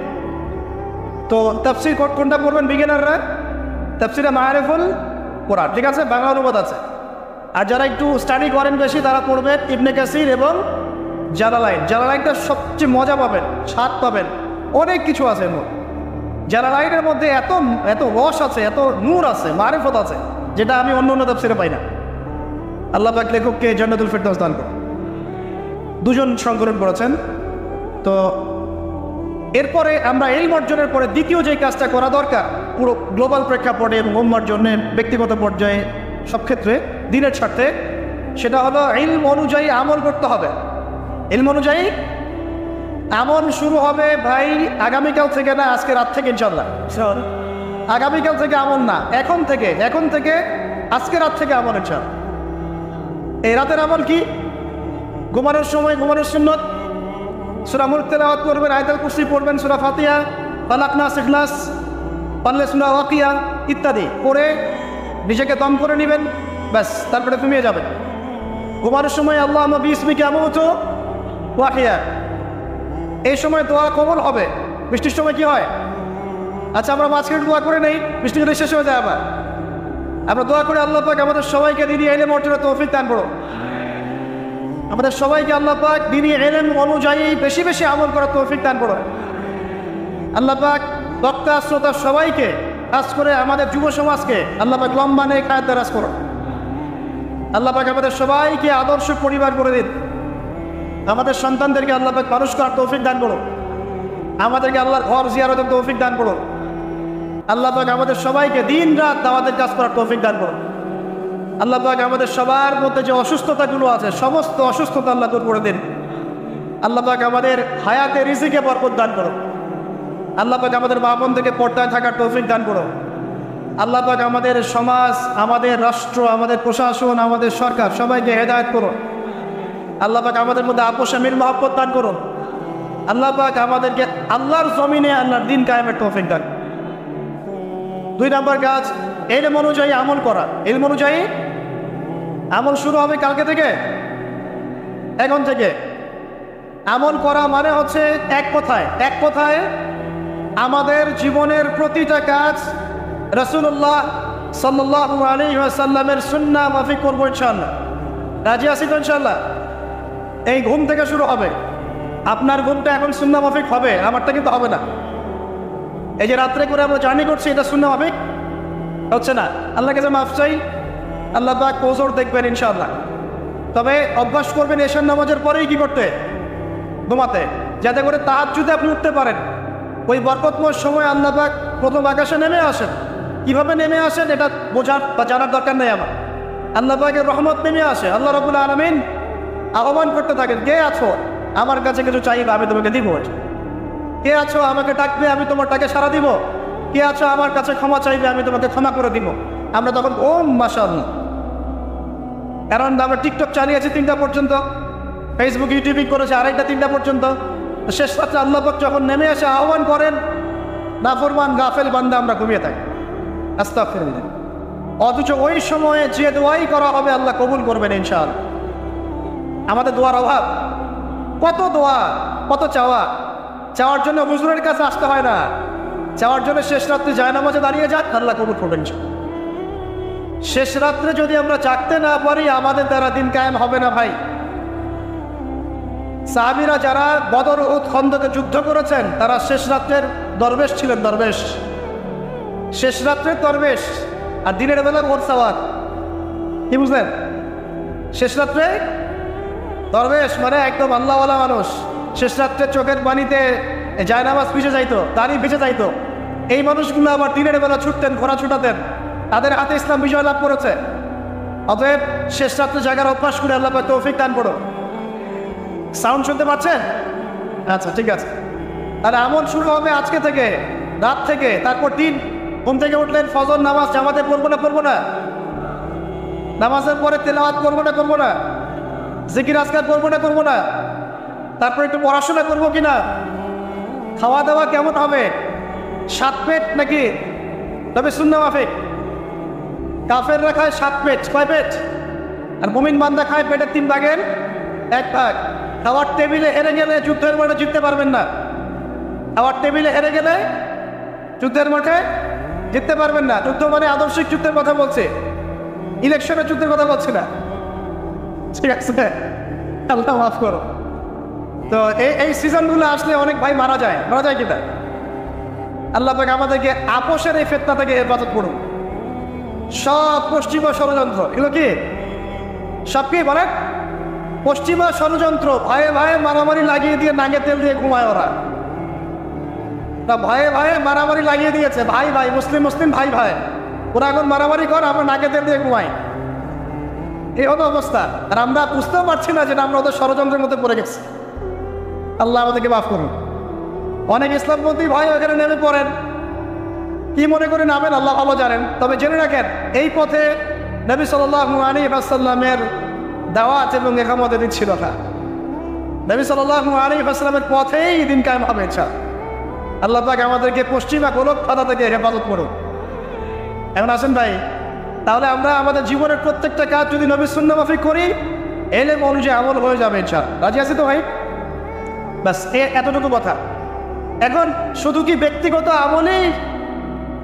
তো তাফসীর কোনটা পড়বেন বিজ্ঞানাররা? তাফসীরে মাআরিফুল কোরআন, ঠিক আছে, বাংলা অনুবাদ আছে। আর যারা একটু স্টাডি করেন বেশি, তারা পড়বেন ইবনে কাসির এবং জালালাইন। জালালাইনটা সবচেয়ে মজা পাবেন, স্বাদ পাবেন, অনেক কিছু আছে এর মধ্যে। জালালাইনের মধ্যে এত এত রস আছে, এত নূর আছে, মারিফত আছে, যেটা আমি অন্য অন্য তাফসীরে পাই না। আল্লাহ পাক লেখককে জান্নাতুল ফেরদাউস দান করুন। দুজন সংকলন করেছেন। তো এরপরে আমরা ইলম অর্জনের পরে দ্বিতীয় যে কাজটা করা দরকার পুরো গ্লোবাল প্রেক্ষাপটে এবং উম্মার জন্য ব্যক্তিগত পর্যায়ে সব ক্ষেত্রে দিনের স্বার্থে, সেটা হলো ইলম অনুযায়ী আমল করতে হবে। ইলম অনুযায়ী আমল শুরু হবে ভাই আগামীকাল থেকে না, আজকে রাত থেকে ইনশাল্লাহ। আগামীকাল থেকে আমল না, এখন থেকে আজকে রাত থেকে আমল ইনশাল্লাহ। এই রাতের আমল কি? ঘুমানোর সময় ঘুমানোর সুন্নত, সূরা মুলক তেলাওয়াত করবেন, আয়াতুল কুরসি পড়বেন, সূরা ফাতিহা, ফালাক, নাস, ইখলাস, পারলে সূরা ওয়াকিয়া ইত্যাদি পড়ে নিজেকে দম করে নেবেন, ব্যাস, তারপরে ঘুমিয়ে যাবেন। ঘুমানোর সময় আল্লাহুম্মা বিইসমিকা আমুতু ওয়া আহইয়া, এই সময় দোয়া কবুল হবে। বৃষ্টির সময় কি হয়? আচ্ছা, আমরা মাঝখানে দোয়া করে নেই, বৃষ্টি যদি শেষ হয়ে যায় আবার আমরা দোয়া করে আল্লাহ পাক আমাদের সবাইকে দিনই ইলম অর্জনের তৌফিক দান করুন। আমাদের সবাইকে আল্লাহ পাক দিনই ইলম অনুযায়ী বেশি বেশি আমল করার তৌফিক দান করুন। আল্লাহ পাক বক্তা শ্রোতা সবাইকে, কাজ করে আমাদের যুব সমাজকে আল্লাহ পাক লম্বা নেক হায়াত দারাজ করুন। আল্লাহ পাক আমাদের সবাইকে আদর্শ পরিবার করে দিন। আমাদের সন্তানদেরকে আল্লাহ পাক মানুষ করার তৌফিক দান করুন। আমাদেরকে আল্লাহর ঘর জিয়ারতের তৌফিক দান করুন। আল্লাহ পাক আমাদের সবাইকে দিন রাত দাওয়াতের কাজ করার তৌফিক দান করুন। আল্লাহ পাক আমাদের সবার মধ্যে যে অসুস্থতাগুলো আছে, সমস্ত অসুস্থতা আল্লাহ দূর করে দিন। আল্লাহ পাক আমাদের হায়াতে রিজিকে বরকত দান করুন। আল্লাহ পাক আমাদের মা বোনদেরকে পর্দায় থাকার তৌফিক দান করুন। আল্লাহ পাক আমাদের সমাজ, আমাদের রাষ্ট্র, আমাদের প্রশাসন, আমাদের সরকার সবাইকে হেদায়েত করুন। আল্লাহ পাক আমাদের মধ্যে আপোষ মিল মহব্বত দান করুন। আল্লাহ পাক আমাদেরকে আল্লাহর জমিনে আল্লাহর দিন কায়েমের তৌফিক দান। 2 নম্বর কাজ, ইলম অনুযায়ী আমল করা। ইলম অনুযায়ী আমল শুরু হবে কালকে থেকে, এখন থেকে। আমল করা মানে হচ্ছে এক কথায় আমাদের জীবনের প্রতিটা কাজ রাসূলুল্লাহ সাল্লাল্লাহু আলাইহি ওয়াসাল্লামের সুন্নাহ মাফিক করবো ইনশাআল্লাহ। রাজি আছি তো ইনশাআল্লাহ? এই ঘুম থেকে শুরু হবে। আপনার ঘুমটা এখন সুন্নাহ মাফিক হবে, আমারটা কিন্তু হবে না। এই যে রাত্রে করে আমরা জার্নি করছি, এটা সুন্নাহ মাফিক হচ্ছে না। আল্লাহর কাছে মাফ চাই, আল্লাহ পাক ওজর দেখবেন ইনশাআল্লাহ। তবে অভ্যাস করবেন এশার নামাজের পরেই কি করতে? ঘুমাতে, যাতে করে তাহাজ্জুদে আপনি উঠতে পারেন। ওই বরকতময় সময় আল্লাহ পাক প্রথম আকাশে নেমে আসেন। কিভাবে নেমে আসেন এটা বোঝার বা জানার দরকার নেই আমার। আল্লাহ পাকের রহমত নেমে আসে। আল্লাহ রাব্বুল আলামিন আহ্বান করতে থাকেন, কে আছো আমার কাছে কিছু চাইবে, আমি তোমাকে দিব। কে আছো আমাকে ডাকবে, আমি তোমার ডাকে সাড়া দিব। কে আছো আমার কাছে ক্ষমা চাইবে, আমি তোমাকে ক্ষমা করে দিব। আমরা তখন ওম মাশাআল্লাহ। কারণ আমরা টিকটক চালিয়েছি 3টা পর্যন্ত, ফেসবুক ইউটিউবিং করেছি 2টা 3টা পর্যন্ত। শেষ রাত্রে আল্লাহ পাক যখন নেমে আসে আহ্বান করেন, নাফরমান গাফেল বান্দা আমরা ঘুমিয়ে থাকি। আস্তাগফিরুল্লাহ। অথচ ওই সময়ে যে দোয়াই করা হবে আল্লাহ কবুল করবেন ইনশাআল্লাহ। আমাদের দোয়ার অভাব, কত দোয়া, কত চাওয়ার জন্য হুজুরের কাছে আসতে হয় না। চাওয়ার জন্য শেষ রাত্রে জায়নামাজে দাঁড়িয়ে যান, আল্লাহ কবুল করবেন। শেষ রাত্রে যদি আমরা চাকতে না পারি, আমাদের দ্বারা দিন কায়েম হবে না ভাই। সাহাবীরা যারা বদর উহুদ খন্দকে যুদ্ধ করেছেন, তারা শেষ রাত্রের দরবেশ ছিলেন। দরবেশ, শেষ রাত্রের দরবেশ। আর দিনের বেলা ভোর সাওয়ার। কি বুঝলেন? শেষ রাত্রে দরবেশ মানে একদম আল্লাহওয়ালা মানুষ। শেষ রাত্রে চোখের পানিতে জায়নামাজ ভিজে যাইতো, দাড়ি ভিজে যাইতো। এই মানুষগুলো আবার দিনের বেলা ছুটতেন, ঘোড়া ছুটাতেন। তাদের হাতে ইসলাম বিজয় লাভ করেছে। অতএব শেষ রাত্রে জায়গার অভ্যাস করে আল্লাহ পাক তৌফিক দান করো। সাউন্ড শুনতে পাচ্ছেন? আচ্ছা, ঠিক আছে। তাহলে আমল শুরু হবে আজকে থেকে, রাত থেকে। তারপর দিন ঘুম থেকে উঠলেন, ফজর নামাজ জামাতে পড়বো না? নামাজের পরে তেলাওয়াত করবো না? জিকির আজকার করবো না? তারপর একটু পড়াশোনা করবো কিনা? খাওয়া দাওয়া কেমন হবে? 7 পেট নাকি? তবে সুন্নাহ মাফিক। কাফেররা খায় 7 পেট, কয় পেট? আর মুমিন বান্দা খায় পেটের 3 ভাগের 1 ভাগ। খাওয়ার টেবিলে হেরে গেলে যুদ্ধের মাঠে জিততে পারবেন না। খাওয়ার টেবিলে হেরে গেলে যুদ্ধের মাঠে জিততে পারবেন না। যুদ্ধ মানে আদর্শিক যুদ্ধের কথা বলছে, ইলেকশনের যুদ্ধের কথা বলছে না। ঠিক আছে, আল্লাহ মাফ করো। তো এই সিজনগুলো আসলে অনেক ভাই মারা যায় কিনা? আল্লাহ পাক আমাদেরকে আপোষের এই ফিতনা থেকে হেফাজত করুন। সব পশ্চিমা ষড়যন্ত্র, এগুলো কি সব কি বলেন? পশ্চিমা ষড়যন্ত্র। ভয়ে ভয়ে মারামারি লাগিয়ে দিয়ে নাগে তেল দিয়ে ঘুমায় ওরা। ভয়ে ভয়ে মারামারি লাগিয়ে দিয়েছে, ভাই ভাই, মুসলিম ভাই ভাই, ওরা এখন মারামারি কর, আমরা নাকে তেল দিয়ে ঘুমাই। এই হলো অবস্থা। আর আমরা বুঝতেও পারছি না যে আমরা ওদের ষড়যন্ত্রের মধ্যে পড়ে গেছি। আল্লাহ আমাদেরকে মাফ করুন। অনেক ইসলামপন্থী ভাই ওখানে নেমে পড়েন, কি মনে করে নামেন আল্লাহ ভালো জানেন। তবে জেনে রাখেন, এই পথে নবী সাল্লাল্লাহু আলাইহি ওয়াসাল্লামের দাওয়াত এবং ইকামত দিন ছিল না। নবী সাল্লাল্লাহু আলাইহি ওয়াসাল্লামের পথেই দিন কায়েম হবে ইনশাআল্লাহ। আল্লাহ পাক আমাদেরকে পশ্চিমা গোলক ফাঁদা থেকে হেফাজত করুন। এখন আসেন ভাই, তাহলে আমরা আমাদের জীবনের প্রত্যেকটা কাজ যদি নবীর সুন্নাহ মাফিক করি, এলেম অনুযায়ী আমল হয়ে যাবে ইনশাআল্লাহ। রাজি আছি তো ভাই? ব্যাস এতটুকু কথা। এখন শুধু কি ব্যক্তিগত আমলেই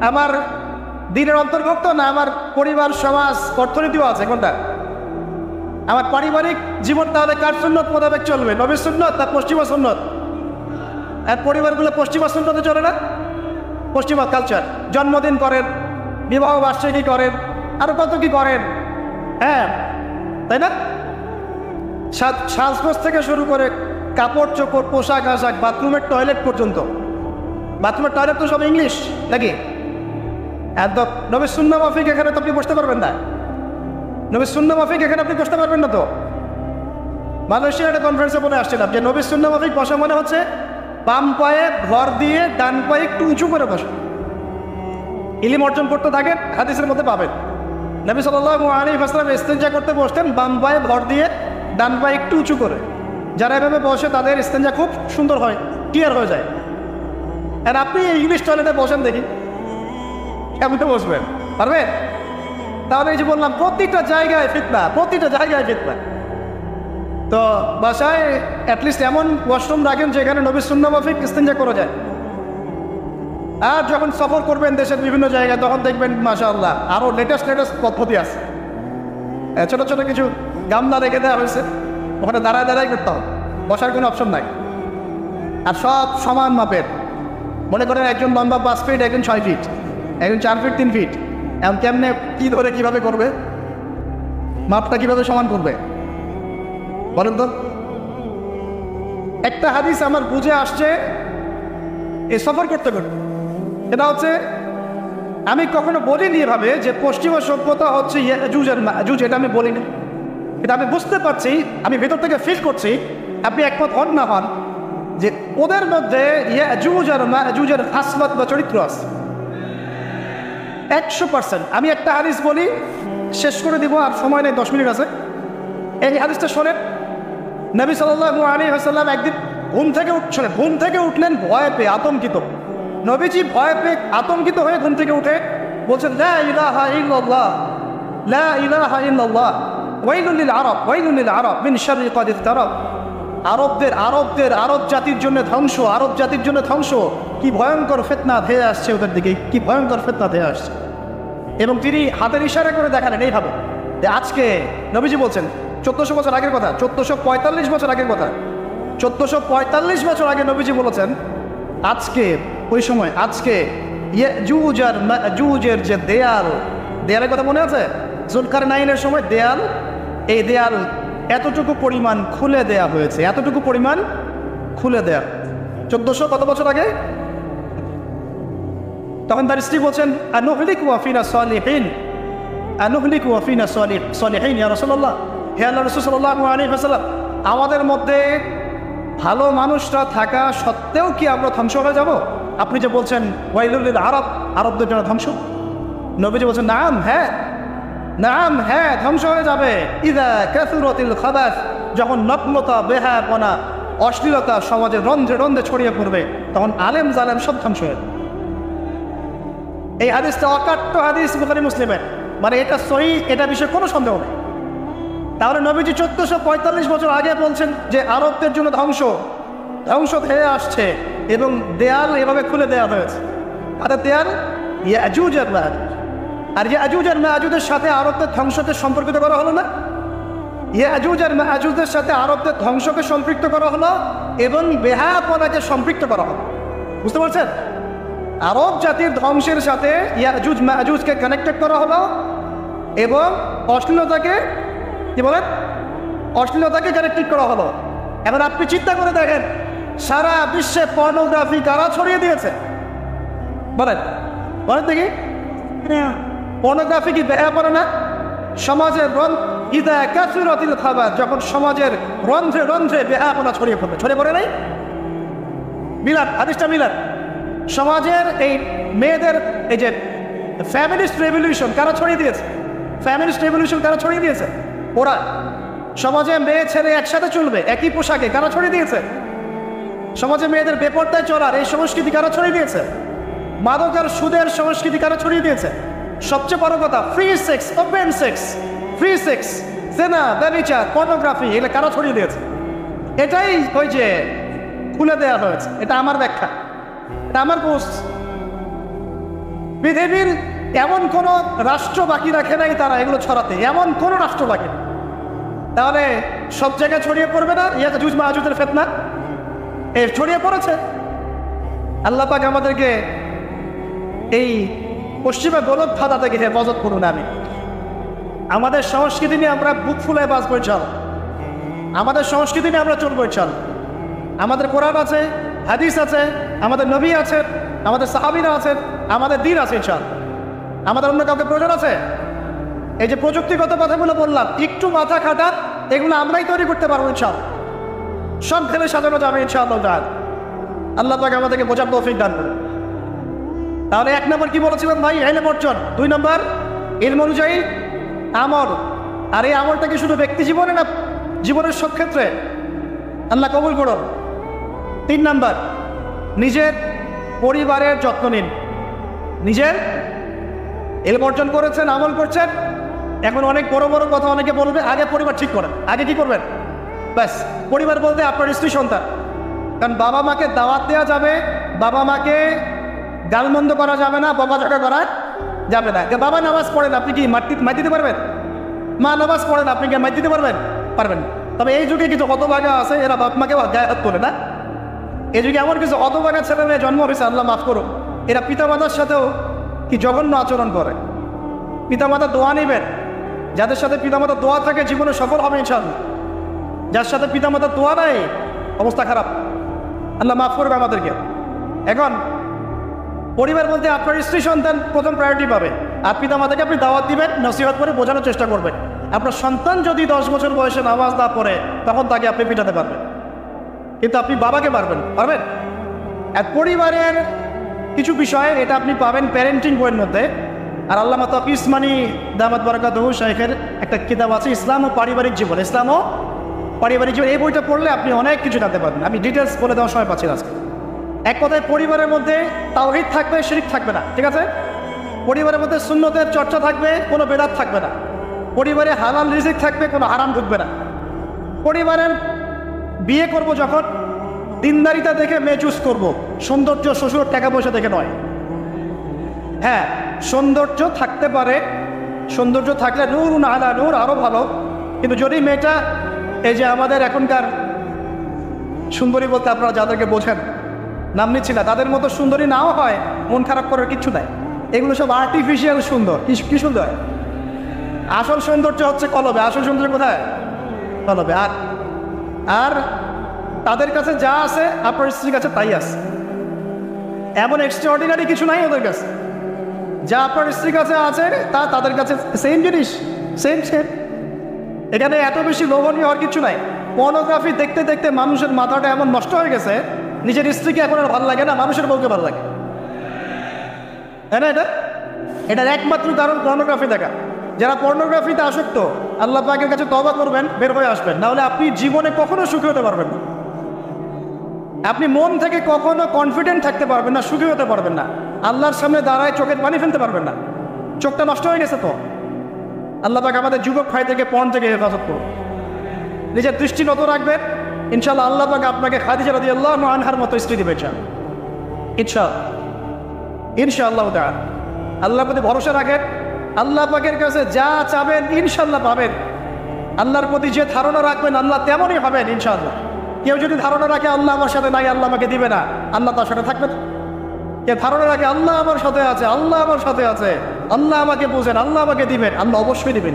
আমার দিনের অন্তর্ভুক্ত, না আমার পরিবার, সমাজ, অর্থনীতিও আছে? কোনটা? আমার পারিবারিক জীবন তাহলে কার সুন্নত মোতাবেক চলবে? নবীর সুন্নত না পশ্চিমা সুন্নত? আর পরিবারগুলো পশ্চিমা সুন্নতে চলে না? পশ্চিমা কালচার, জন্মদিন করেন, বিবাহ বার্ষিকী করেন, আরো কত কি করেন, হ্যাঁ তাই না? সাজগোজ থেকে শুরু করে কাপড় চোপড়, পোশাক আশাক, বাথরুমের টয়লেট পর্যন্ত। বাথরুমের টয়লেট তো সব ইংলিশ নাকি? একদম নবীর সুন্নাহ মাফিক এখানে তো আপনি বসতে পারবেন না। নবীর সুন্নাহ মাফিক এখানে আপনি বসতে পারবেন না। তো মালয়েশিয়ার একটা কনফারেন্সে বলে আসছিলাম যে নবীর সুন্নাহ মাফিক বসা মানে হচ্ছে বাম পায়ে ভর দিয়ে ডান পায়ে একটু উঁচু করে বসে ইলম অর্জন করতে থাকেন। হাদিসের মধ্যে পাবেন নবী সাল্লাল্লাহু আলাইহি ওয়াসাল্লাম ইস্তেনজা করতে বসতেন বাম পায়ে ভর দিয়ে, ডান পায়ে একটু উঁচু করে। যারা এভাবে বসে তাদের ইস্তেনজা খুব সুন্দর হয়, ক্লিয়ার হয়ে যায়। আর আপনি ইংলিশ টয়লেটে বসেন, দেখি কেমন বসবেন? পারবেন? তাহলে এই যে বললাম, প্রতিটা জায়গায় ফিতনা, প্রতিটা জায়গায় ফিতনা। তো বাসায় অ্যাটলিস্ট এমন ওয়াশরুম রাখেন যেখানে নবীর সুন্নাহ মাফিক ইস্তেনজা করা যায়। আর যখন সফর করবেন দেশের বিভিন্ন জায়গায়, তখন দেখবেন মাশাআল্লাহ আরও লেটেস্ট পদ্ধতি আছে। ছোট ছোট কিছু গামলা রেখে দেওয়া হয়েছে, ওখানে দাঁড়ায় করতে হবে, বসার কোনো অপশন নাই। আর সব সমান মাপের। মনে করেন একজন লম্বা 5 ফিট, একজন 6 ফিট, একজন 4 ফিট 3 ফিট। এখন কেমনে কি ধরে কিভাবে করবে? মাপটা কিভাবে সমান করবে বলেন তো? একটা হাদিস আমার বুঝে আসছে এই সফর করতে করতে। এটা হচ্ছে, আমি কখনো বলিনি এভাবে যে পশ্চিমা সভ্যতা হচ্ছে ইয়াজুজ আর মাজুজ, এটা আমি বলিনি। এটা আমি বুঝতে পারছি, আমি ভেতর থেকে ফিল করছি। আপনি একমত হন না হন যে ওদের মধ্যে ইয়াজুজ আর মাজুজের খাসলত বা চরিত্র আছে 100%। আমি একটা হাদিস বলি, শেষ করে দিব, আর সময় নেই, 10 মিনিট আছে। এই হাদিসটা শোনেন। নবী সাল্লাল্লাহু আলাইহি ওয়াসাল্লাম একদিন ঘুম থেকে উঠলেন ভয় পেয়ে, আতঙ্কিত। নবীজি ভয় পেয়ে আতঙ্কিত হয়ে ঘুম থেকে উঠে বলছেন, লা ইলাহা ইল্লাল্লাহ, লা ইলাহা ইল্লাল্লাহ, ওয়াইলুল লিল আরব, ওয়াইলুল লিল আরব মিন শাররি ক্বাদ ইফতারাব। আরব জাতির জন্য ধ্বংস, আরব জাতির জন্য ধ্বংস। কি ভয়ঙ্কর ফিতনা ধেয়ে আসছে ওদের দিকে, কি ভয়ঙ্কর ফিতনা ধেয়ে আসছে। এবং তিনি হাতের ইশারা করে দেখালেন এইভাবে যে আজকে, নবীজি বলছেন 1400 বছর আগের কথা, 1445 বছর আগের কথা, 1445 বছর আগে নবীজি বলেছেন, আজকে ওই সময়, আজকে ইয়াজুজ আর মাজুজের যে দেয়ালের কথা মনে আছে? যুলকারনাইনের সময় দেয়াল, এই দেয়াল এতটুকু পরিমাণ খুলে দেয়া হয়েছে, এতটুকু পরিমাণ খুলে দেয়া। 1400 কত বছর আগে? তখন তার স্ত্রী বলছেন, আনুহলিকু ওয়াফিনা সালিহিন, আনুহলিকু ওয়াফিনা সালিহিন ইয়া রাসূলুল্লাহ। হে আল্লাহ রাসূল সাল্লাল্লাহু আলাইহি ওয়াসাল্লাম, আমাদের মধ্যে ভালো মানুষরা থাকা সত্ত্বেও কি আমরা ধ্বংস হয়ে যাব? আপনি যে বলছেন ওয়াইলুল লিল আরব, আরবদের জন্য ধ্বংস, নবীজি বলছেন নাম হ্যাঁ, নাম হ্যাঁ, ধ্বংস হয়ে যাবে। ইযা কাসুরাতিল খাবাস, যখন নগ্নতা, বেহায়াপনা, অশ্লীলতা সমাজে রন্ধ্রে রন্ধ্রে ছড়িয়ে পড়বে, তখন আলেম জালেম সব ধ্বংস হয়ে যাবে। এই হাদিসটা অকাট্য হাদিস, বুখারী মুসলিমের, মানে এটা সহি, এটা বিষয়ে কোনো সন্দেহ নেই। তাহলে নবীজি 1445 বছর আগে বলছেন যে আরবদের জন্য ধ্বংস হয়ে আসছে, এবং দেয়াল এভাবে খুলে দেওয়া হয়েছে। আর দেয়াল ইয়াজুজ আর মাজুজ, আর ইয়াজুজ আর মাজুজের সাথে আরবদের ধ্বংসকে সম্পর্কিত করা হলো না? ইয়াজুজ আর মাজুজের সাথে আরবদের ধ্বংসকে সম্পৃক্ত করা হলো এবং বেহায়াপনাকে সম্পৃক্ত করা হলো। বুঝতে পারছেন? আরব জাতির ধ্বংসের সাথে ইয়াজুজ মাজুজকে কানেক্টেড করা হলো এবং অশ্লীলতাকে, কি বলেন, অশ্লীলতাকে কানেক্টেড করা হলো। এবার আপনি চিন্তা করে দেখেন, সারা বিশ্বে পর্নোগ্রাফি কারা ছড়িয়ে দিয়েছে? বলেন বলেন দেখি, পর্নোগ্রাফি কি বেহায়াপনা না? সমাজের ইদা কাসুরাতিল খাবাস, যখন সমাজের রন্ধ্রে রন্ধ্রে বেহায়াপনা ছড়িয়ে পড়ে নাই? মিলাদ, হাদিসটা মিলাদ। সমাজের এই মেয়েদের, এই যে ফ্যামিলিস্ট রেভলিউশন কারা ছড়িয়ে দিয়েছে? ফ্যামিলিস্ট রেভলিউশন কারা ছড়িয়ে দিয়েছে? ওরা। সমাজে মেয়ে ছেলে একসাথে চলবে একই পোশাকে কারা ছড়িয়ে দিয়েছে? সমাজে মেয়েদের বেপরদায় চলার এই সংস্কৃতি কারা ছড়িয়ে দিয়েছে? মাদক আর সুদের সংস্কৃতি কারা ছড়িয়ে দিয়েছে? সবচেয়ে বড় কথা, free sex, open sex, free sex, জেনা, ব্যভিচার, পর্নোগ্রাফি, এগুলো কারা ছড়িয়ে দিয়েছে? এটাই ওই যে খুলে দেওয়া হয়েছে। এটা আমার ব্যাখ্যা, এটা আমার পোস্ট। পৃথিবীর এমন কোন রাষ্ট্র বাকি রাখে নাই তারা এগুলো ছড়াতে, এমন কোন রাষ্ট্র বাকি। তাহলে সব জায়গায় ছড়িয়ে পড়বে না ইয়াজুজ মাজুজের ফিতনা? ছড়িয়ে পড়েছে। আল্লাহ পাক আমাদেরকে এই পশ্চিমা গোলক ফাঁদা থেকে হেফাজত করুন। আমি আমাদের সংস্কৃতি নিয়ে আমরা বুক ফুলে বাঁচবো ইনশাআল্লাহ, আমাদের সংস্কৃতি নিয়ে আমরা চলবো ইনশাআল্লাহ। আমাদের কোরআন আছে, হাদিস আছে, আমাদের নবী আছেন, আমাদের সাহাবীরা আছেন, আমাদের দ্বীন আছে ইনশাআল্লাহ। আমাদের অন্য কাউকে প্রয়োজন আছে? এই যে প্রযুক্তিগত কথাগুলো বললাম, একটু মাথা খাটান, এগুলো আমরাই তৈরি করতে পারবো ইনশাআল্লাহ। সব ফেলে সাজানো যাবে ইনশাআল্লাহ। আল্লাহ পাক আমাদেরকে বোঝার তৌফিক দান করুন। তাহলে 1 নম্বর কি বলেছিলাম ভাই? ইলম অর্জন। 2 নম্বর ইলম অনুযায়ী আমল। আর এই আমলটা কি শুধু ব্যক্তি জীবনে না জীবনের সব ক্ষেত্রে? আল্লাহ কবুল করুন। 3 নম্বর নিজের পরিবারের যত্ন নিন। নিজের ইলম অর্জন করেছেন, আমল করছেন, এখন অনেক বড় বড় কথা অনেকে বলবে, আগে পরিবার ঠিক করেন। আগে কি করবেন? ব্যাস, পরিবার বলতে আপনার স্ত্রী সন্তান। কারণ বাবা মাকে দাওয়াত দেওয়া যাবে, বাবা মাকে গালমন্দ করা যাবে না, বকাঝকা করা যাবে না। বাবা নামাজ পড়েন, আপনি কি মার দিতে পারবেন? মা নামাজ পড়েন, আপনি কি মার দিতে পারবেন? পারবেন। তবে এই যুগে কিছু হতভাগা আছে, এরা বাপ মাকে গায়ে হাত তোলে না। এই যুগে এমন কিছু হতভাগা ছেলে মেয়ে জন্ম হয়েছে, আল্লাহ মাফ করুন, এরা পিতামাতার সাথেও কি জঘন্য আচরণ করে। পিতামাতার দোয়া নেবেন, যাদের সাথে পিতামাতার দোয়া থাকে জীবনে সফল হবে ইনশাআল্লাহ। যার সাথে পিতামাতার দোয়া নাই, অবস্থা খারাপ। আল্লাহ মাফ করবে আমাদেরকে। এখন পরিবার বলতে আপনার স্ত্রী সন্তান প্রথম প্রায়োরিটি পাবে, আর পিতামাতাকে আপনি দাওয়াত দিবেন, নসিহত করে বোঝানোর চেষ্টা করবেন। আপনার সন্তান যদি 10 বছর বয়সে নামাজ না পড়ে, তখন তাকে আপনি পিটাতে পারবেন, কিন্তু আপনি বাবাকে পারবেন? আর পরিবারের কিছু বিষয় এটা আপনি পাবেন প্যারেন্টিং বইয়ের মধ্যে। আর আল্লামা তাকি উসমানী দামাত বারাকাতুহু শাইখের একটা কিতাব আছে, ইসলাম ও পারিবারিক জীবন। ইসলাম ও পারিবারিক জীবন, এই বইটা পড়লে আপনি অনেক কিছু জানতে পারবেন। আমি ডিটেলস বলে দেওয়ার সময় পাচ্ছি না আজকে। এক কথায় পরিবারের মধ্যে তাওহীদ থাকবে, শিরক থাকবে না, ঠিক আছে? পরিবারের মধ্যে সুন্নতের চর্চা থাকবে, কোনো বেদাত থাকবে না। পরিবারে হালাল রিজিক থাকবে, কোনো হারাম ঢুকবে না। পরিবারের বিয়ে করব যখন, দিনদারিতা দেখে মেয়ে চুজ করবো, সৌন্দর্য শ্বশুর টাকা পয়সা দেখে নয়। হ্যাঁ, সৌন্দর্য থাকতে পারে, সৌন্দর্য থাকলে নূর আলা নূর, আরো ভালো। কিন্তু যদি মেয়েটা এই যে আমাদের এখনকার সুন্দরী বলতে আপনারা যাদেরকে বোঝেন, নাম নিচ্ছি না, তাদের মতো সুন্দরী নাও হয়, মন খারাপ করার কিচ্ছু নাই। এগুলো সব আর্টিফিশিয়াল সুন্দর। কি সুন্দর? আসল সৌন্দর্য হচ্ছে কলবে। আসল সৌন্দর্য কোথায়? কলবে। আর তাদের কাছে যা আছে আপনার স্ত্রীর কাছে তাই আছে। এমন এক্সট্রাঅর্ডিনারি কিছু নাই ওদের কাছে। যা আপনার স্ত্রীর কাছে আছে তা তাদের কাছে সেম জিনিস, সেম। এখানে এত বেশি লোভনীয় হওয়ার কিছু নাই। পর্নোগ্রাফি দেখতে দেখতে মানুষের মাথাটা এমন নষ্ট হয়ে গেছে, নিজের স্ত্রীকে এখন আর ভালো লাগে না, মানুষের বউকে ভালো লাগে, তাই না? এটার একমাত্র কারণ পর্নোগ্রাফি দেখা। যারা পর্নোগ্রাফিতে আসক্ত, আল্লাহ পাকের কাছে তওবা করবেন, বের হয়ে আসবেন, নাহলে আপনি জীবনে কখনো সুখী হতে পারবেন না। আপনি মন থেকে কখনো কনফিডেন্ট থাকতে পারবেন না, সুখী হতে পারবেন না। আল্লাহর সামনে দাঁড়ায় চোখের পানি ফেলতে পারবেন না, চোখটা নষ্ট হয়ে গেছে তো। আল্লাহ পাক আমাদের যুবক ভাই থেকে, পর্ন থেকে হেফাজত করুন। নিজের দৃষ্টি নত রাখবেন, ইনশাআল্লাহ আল্লাহ পাক আপনাকে খাদিজা রাদিয়াল্লাহু আনহার মতো স্ত্রী দিবেন ইনশাআল্লাহ তাআলা। আল্লাহর প্রতি ভরসা রাখেন, আল্লাহ পাকের কাছে যা চাবেন ইনশাআল্লাহ পাবেন। আল্লাহর প্রতি যে ধারণা রাখবেন আল্লাহ তেমনই হবেন ইনশাআল্লাহ। কেউ যদি ধারণা রাখে আল্লাহ আমার সাথে নাই, আল্লাহ আমাকে দিবে না, আল্লাহ তার সাথে থাকবে না। কেউ ধারণা রাখে আল্লাহ আমার সাথে আছে, আল্লাহ আমার সাথে আছে, আল্লাহ আমাকে বুঝেন, আল্লাহ আমাকে দিবেন, আল্লাহ অবশ্যই দিবেন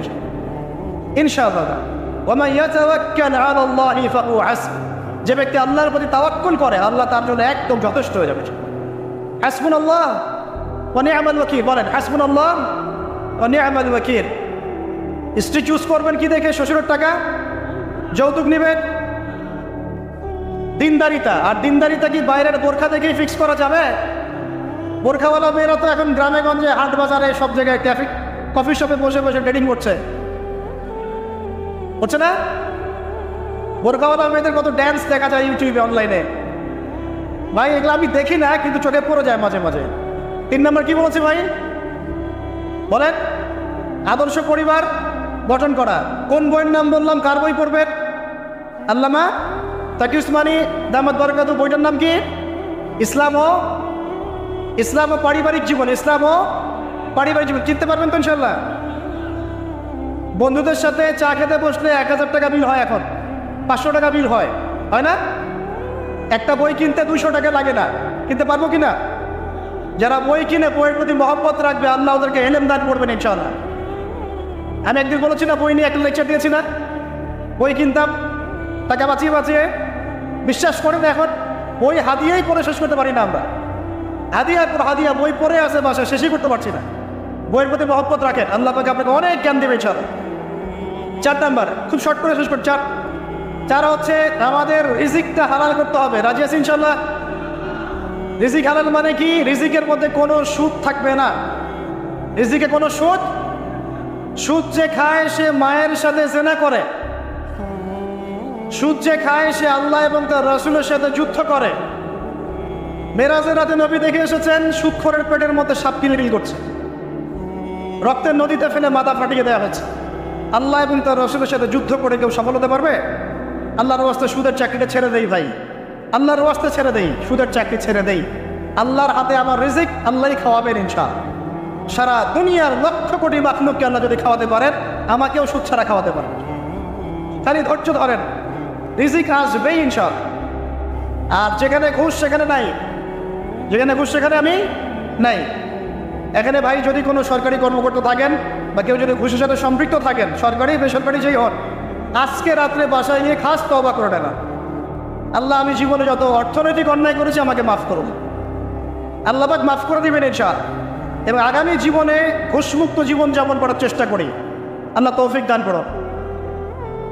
ইনশাআল্লাহ। ওয়া মান ইয়াতাওয়াক্কাল আলাল্লাহি ফাহুয়া হাসবুহ। যে ব্যক্তি আল্লাহর প্রতি তাওয়াক্কুল করে আল্লাহ তার জন্য একদম যথেষ্ট হয়ে যাবে। হাসবুনাল্লাহ ওয়া নি'মাল ওয়াকিল। বলেন হাসবুনাল্লাহ ওয়া নি'মাল ওয়াকিল। স্ত্রী চুজ করবেন কি দেখে? শ্বশুরের টাকা, যৌতুক নেবেন, দিনদারিতা। আর দিনদারিতা কি বাইরের বোরখা থেকেই ফিক্স করা যাবে? বোরখাওয়ালা মেয়েরা তো এখন গ্রামে গঞ্জে, হাট বাজারে, সব জায়গায় কফি শপে বসে বসে ট্রেডিং করছে, হচ্ছে না? বোরখাওয়ালা মেয়েদের কত ড্যান্স দেখা যায় ইউটিউবে, অনলাইনে। ভাই এগুলো আমি দেখি না, কিন্তু চোখে পড়ে যায় মাঝে মাঝে। 3 নম্বর কি বলেছি ভাই? বলেন আদর্শ পরিবার গঠন করা। কোন বইয়ের নাম বললাম? কার বই পড়বেন? আল্লামা তাকি উসমানী দামাত বারাকাতুহু। বইটার নাম কি? ইসলাম ও পারিবারিক জীবন। ইসলাম ও পারিবারিক জীবন। চিনতে পারবেন তো ইনশাআল্লাহ? বন্ধুদের সাথে চা খেতে বসলে 1000 টাকা বিল হয়, এখন 500 টাকা বিল হয় না? একটা বই কিনতে 200 টাকা লাগে না। কিনতে পারবো কিনা? যারা বই কিনে বইয়ের প্রতি মহব্বত রাখবে আল্লাহ ওদেরকে ইলম দান করবেন ইনশাআল্লাহ। আমি একদিন বলেছি না, বই নিয়ে একটা লেকচার দিয়েছি না, বই কিনতাম টাকা বাঁচিয়ে বাঁচিয়ে। বিশ্বাস করেন এখন বই হাদিয়াই পড়ে শেষ করতে পারি না আমরা। হাদিয়ার পর হাদিয়া বই পড়ে আছে বাসায়, শেষই করতে পারছি না। বইয়ের প্রতি মহব্বত রাখেন, আল্লাহ পাক আপনাকে অনেক জ্ঞান দেবে ইনশাআল্লাহ। 4 নাম্বার, খুব শর্ট করে শেষ করি। 4 হচ্ছে আমাদের রিজিকটা হালাল করতে হবে। রাজি আছি ইনশাআল্লাহ? রিজিক হালাল মানে কি? রিজিকের মধ্যে কোনো সুদ থাকবে না। রিজিকে কোনো সুদ যে খায় সে মায়ের সাথে জেনা করে, সুদ যে খায় সে আল্লাহ এবং তার রাসূলের সাথে যুদ্ধ করে। মেরাজের রাতে নবী দেখে এসেছেন সুদখোরের পেটের মধ্যে সাপ কিলবিল করছে, রক্তের নদীতে ফেলে মাথা ফাটিয়ে দেওয়া হয়েছে। আল্লাহ এবং তার রাসূলের সাথে যুদ্ধ করে কেউ সফল হতে পারবে? আল্লাহর ওয়াস্তে সুদের চাকরিটা ছেড়ে দেই ভাই, আল্লাহর ওয়াস্তে ছেড়ে দেই, সুদের চাকরি ছেড়ে দেই। আল্লাহর হাতে আমার রিজিক, আল্লাহই খাওয়াবেন ইনশাআল্লাহ। সারা দুনিয়ার লক্ষ কোটি মাখলুককে আল্লাহ যদি খাওয়াতে পারেন, আমাকেও সুদ ছাড়া খাওয়াতে পারেন। খালি ধৈর্য ধরেন, রিজিক আসবেই ইনশাআল্লাহ। আর যেখানে ঘুষ সেখানে নাই, যেখানে ঘুষ সেখানে আমি নাই। এখানে ভাই যদি কোনো সরকারি কর্মকর্তা থাকেন বা কেউ যদি ঘুষের সাথে সম্পৃক্ত থাকেন, সরকারি বেসরকারি যেই হন, আজকে রাত্রে বাসায় গিয়ে খাস তওবা করে নেন, আল্লাহ আমি জীবনে যত অর্থনৈতিক অন্যায় করেছি আমাকে মাফ করুন। আল্লাহ পাক মাফ করে দিবেন ইনশাআল্লাহ। এবং আগামী জীবনে ঘুষমুক্ত জীবন যাপন করার চেষ্টা করি, আল্লাহ তৌফিক দান করুন।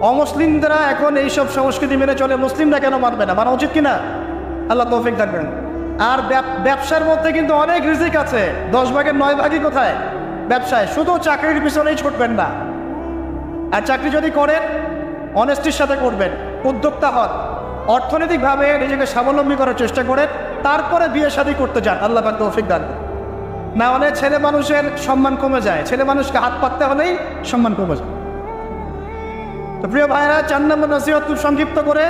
অমুসলিমরা এখন এইসব সংস্কৃতি মেনে চলে, মুসলিমরা কেন মানবে না? মানা উচিত কিনা? আল্লাহ তৌফিক দান করেন। আর ব্যবসার মধ্যে কিন্তু অনেক রিজিক আছে। 10 ভাগের 9 ভাগই কোথায়? ব্যবসায়। শুধু চাকরির পিছনেই ছুটবেন না। আর চাকরি যদি করেন অনেস্টির সাথে করবেন, উদ্যোক্তা হন, অর্থনৈতিকভাবে নিজেকে স্বাবলম্বী করার চেষ্টা করেন, তারপরে বিয়ে শাদী করতে যান। আল্লাহ পাক তৌফিক দান। না হলে ছেলে মানুষের সম্মান কমে যায়, ছেলে মানুষকে হাত পাততে হলেই সম্মান কমে যায়। তো প্রিয় ভাইরা, 4 নম্বর নসিহত খুব সংক্ষিপ্ত করে,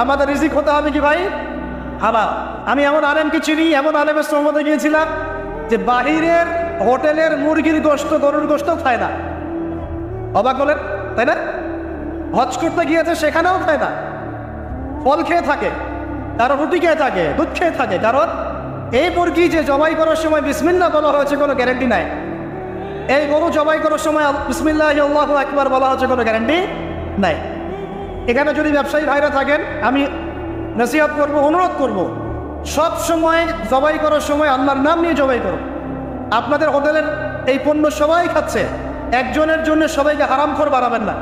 আমাদের রিজিক হতে হবে কি ভাই? হালাল। আমি এমন আলেমকে চিনি, এমন আলেমের সহমতে গিয়েছিলাম যে বাহিরের হোটেলের মুরগির গোশত, গরুর গোশত খায় না। অবাক হলেন তাই না? হজ করতে গিয়েছে, সেখানেও খায় না, ফল খেয়ে থাকে, কারো রুটি খেয়ে থাকে, দুধ খেয়ে থাকে। কারণ এই মুরগি যে জবাই করার সময় বিসমিল্লাহ বলা হয়েছে কোনো গ্যারান্টি নাই। এই গরু জবাই করার সময় বিসমিল্লাহ আল্লাহু আকবার বলা হচ্ছে কোনো গ্যারান্টি নাই। এখানে যদি ব্যবসায়ী ভাইরা থাকেন, আমি নসিহত করবো, অনুরোধ করব, সব সময় জবাই করার সময় আল্লাহর নাম নিয়ে জবাই করুন। আপনাদের হোটেলের এই পণ্য সবাই খাচ্ছে, একজনের জন্য সবাইকে হারামখোর বানাবেন না।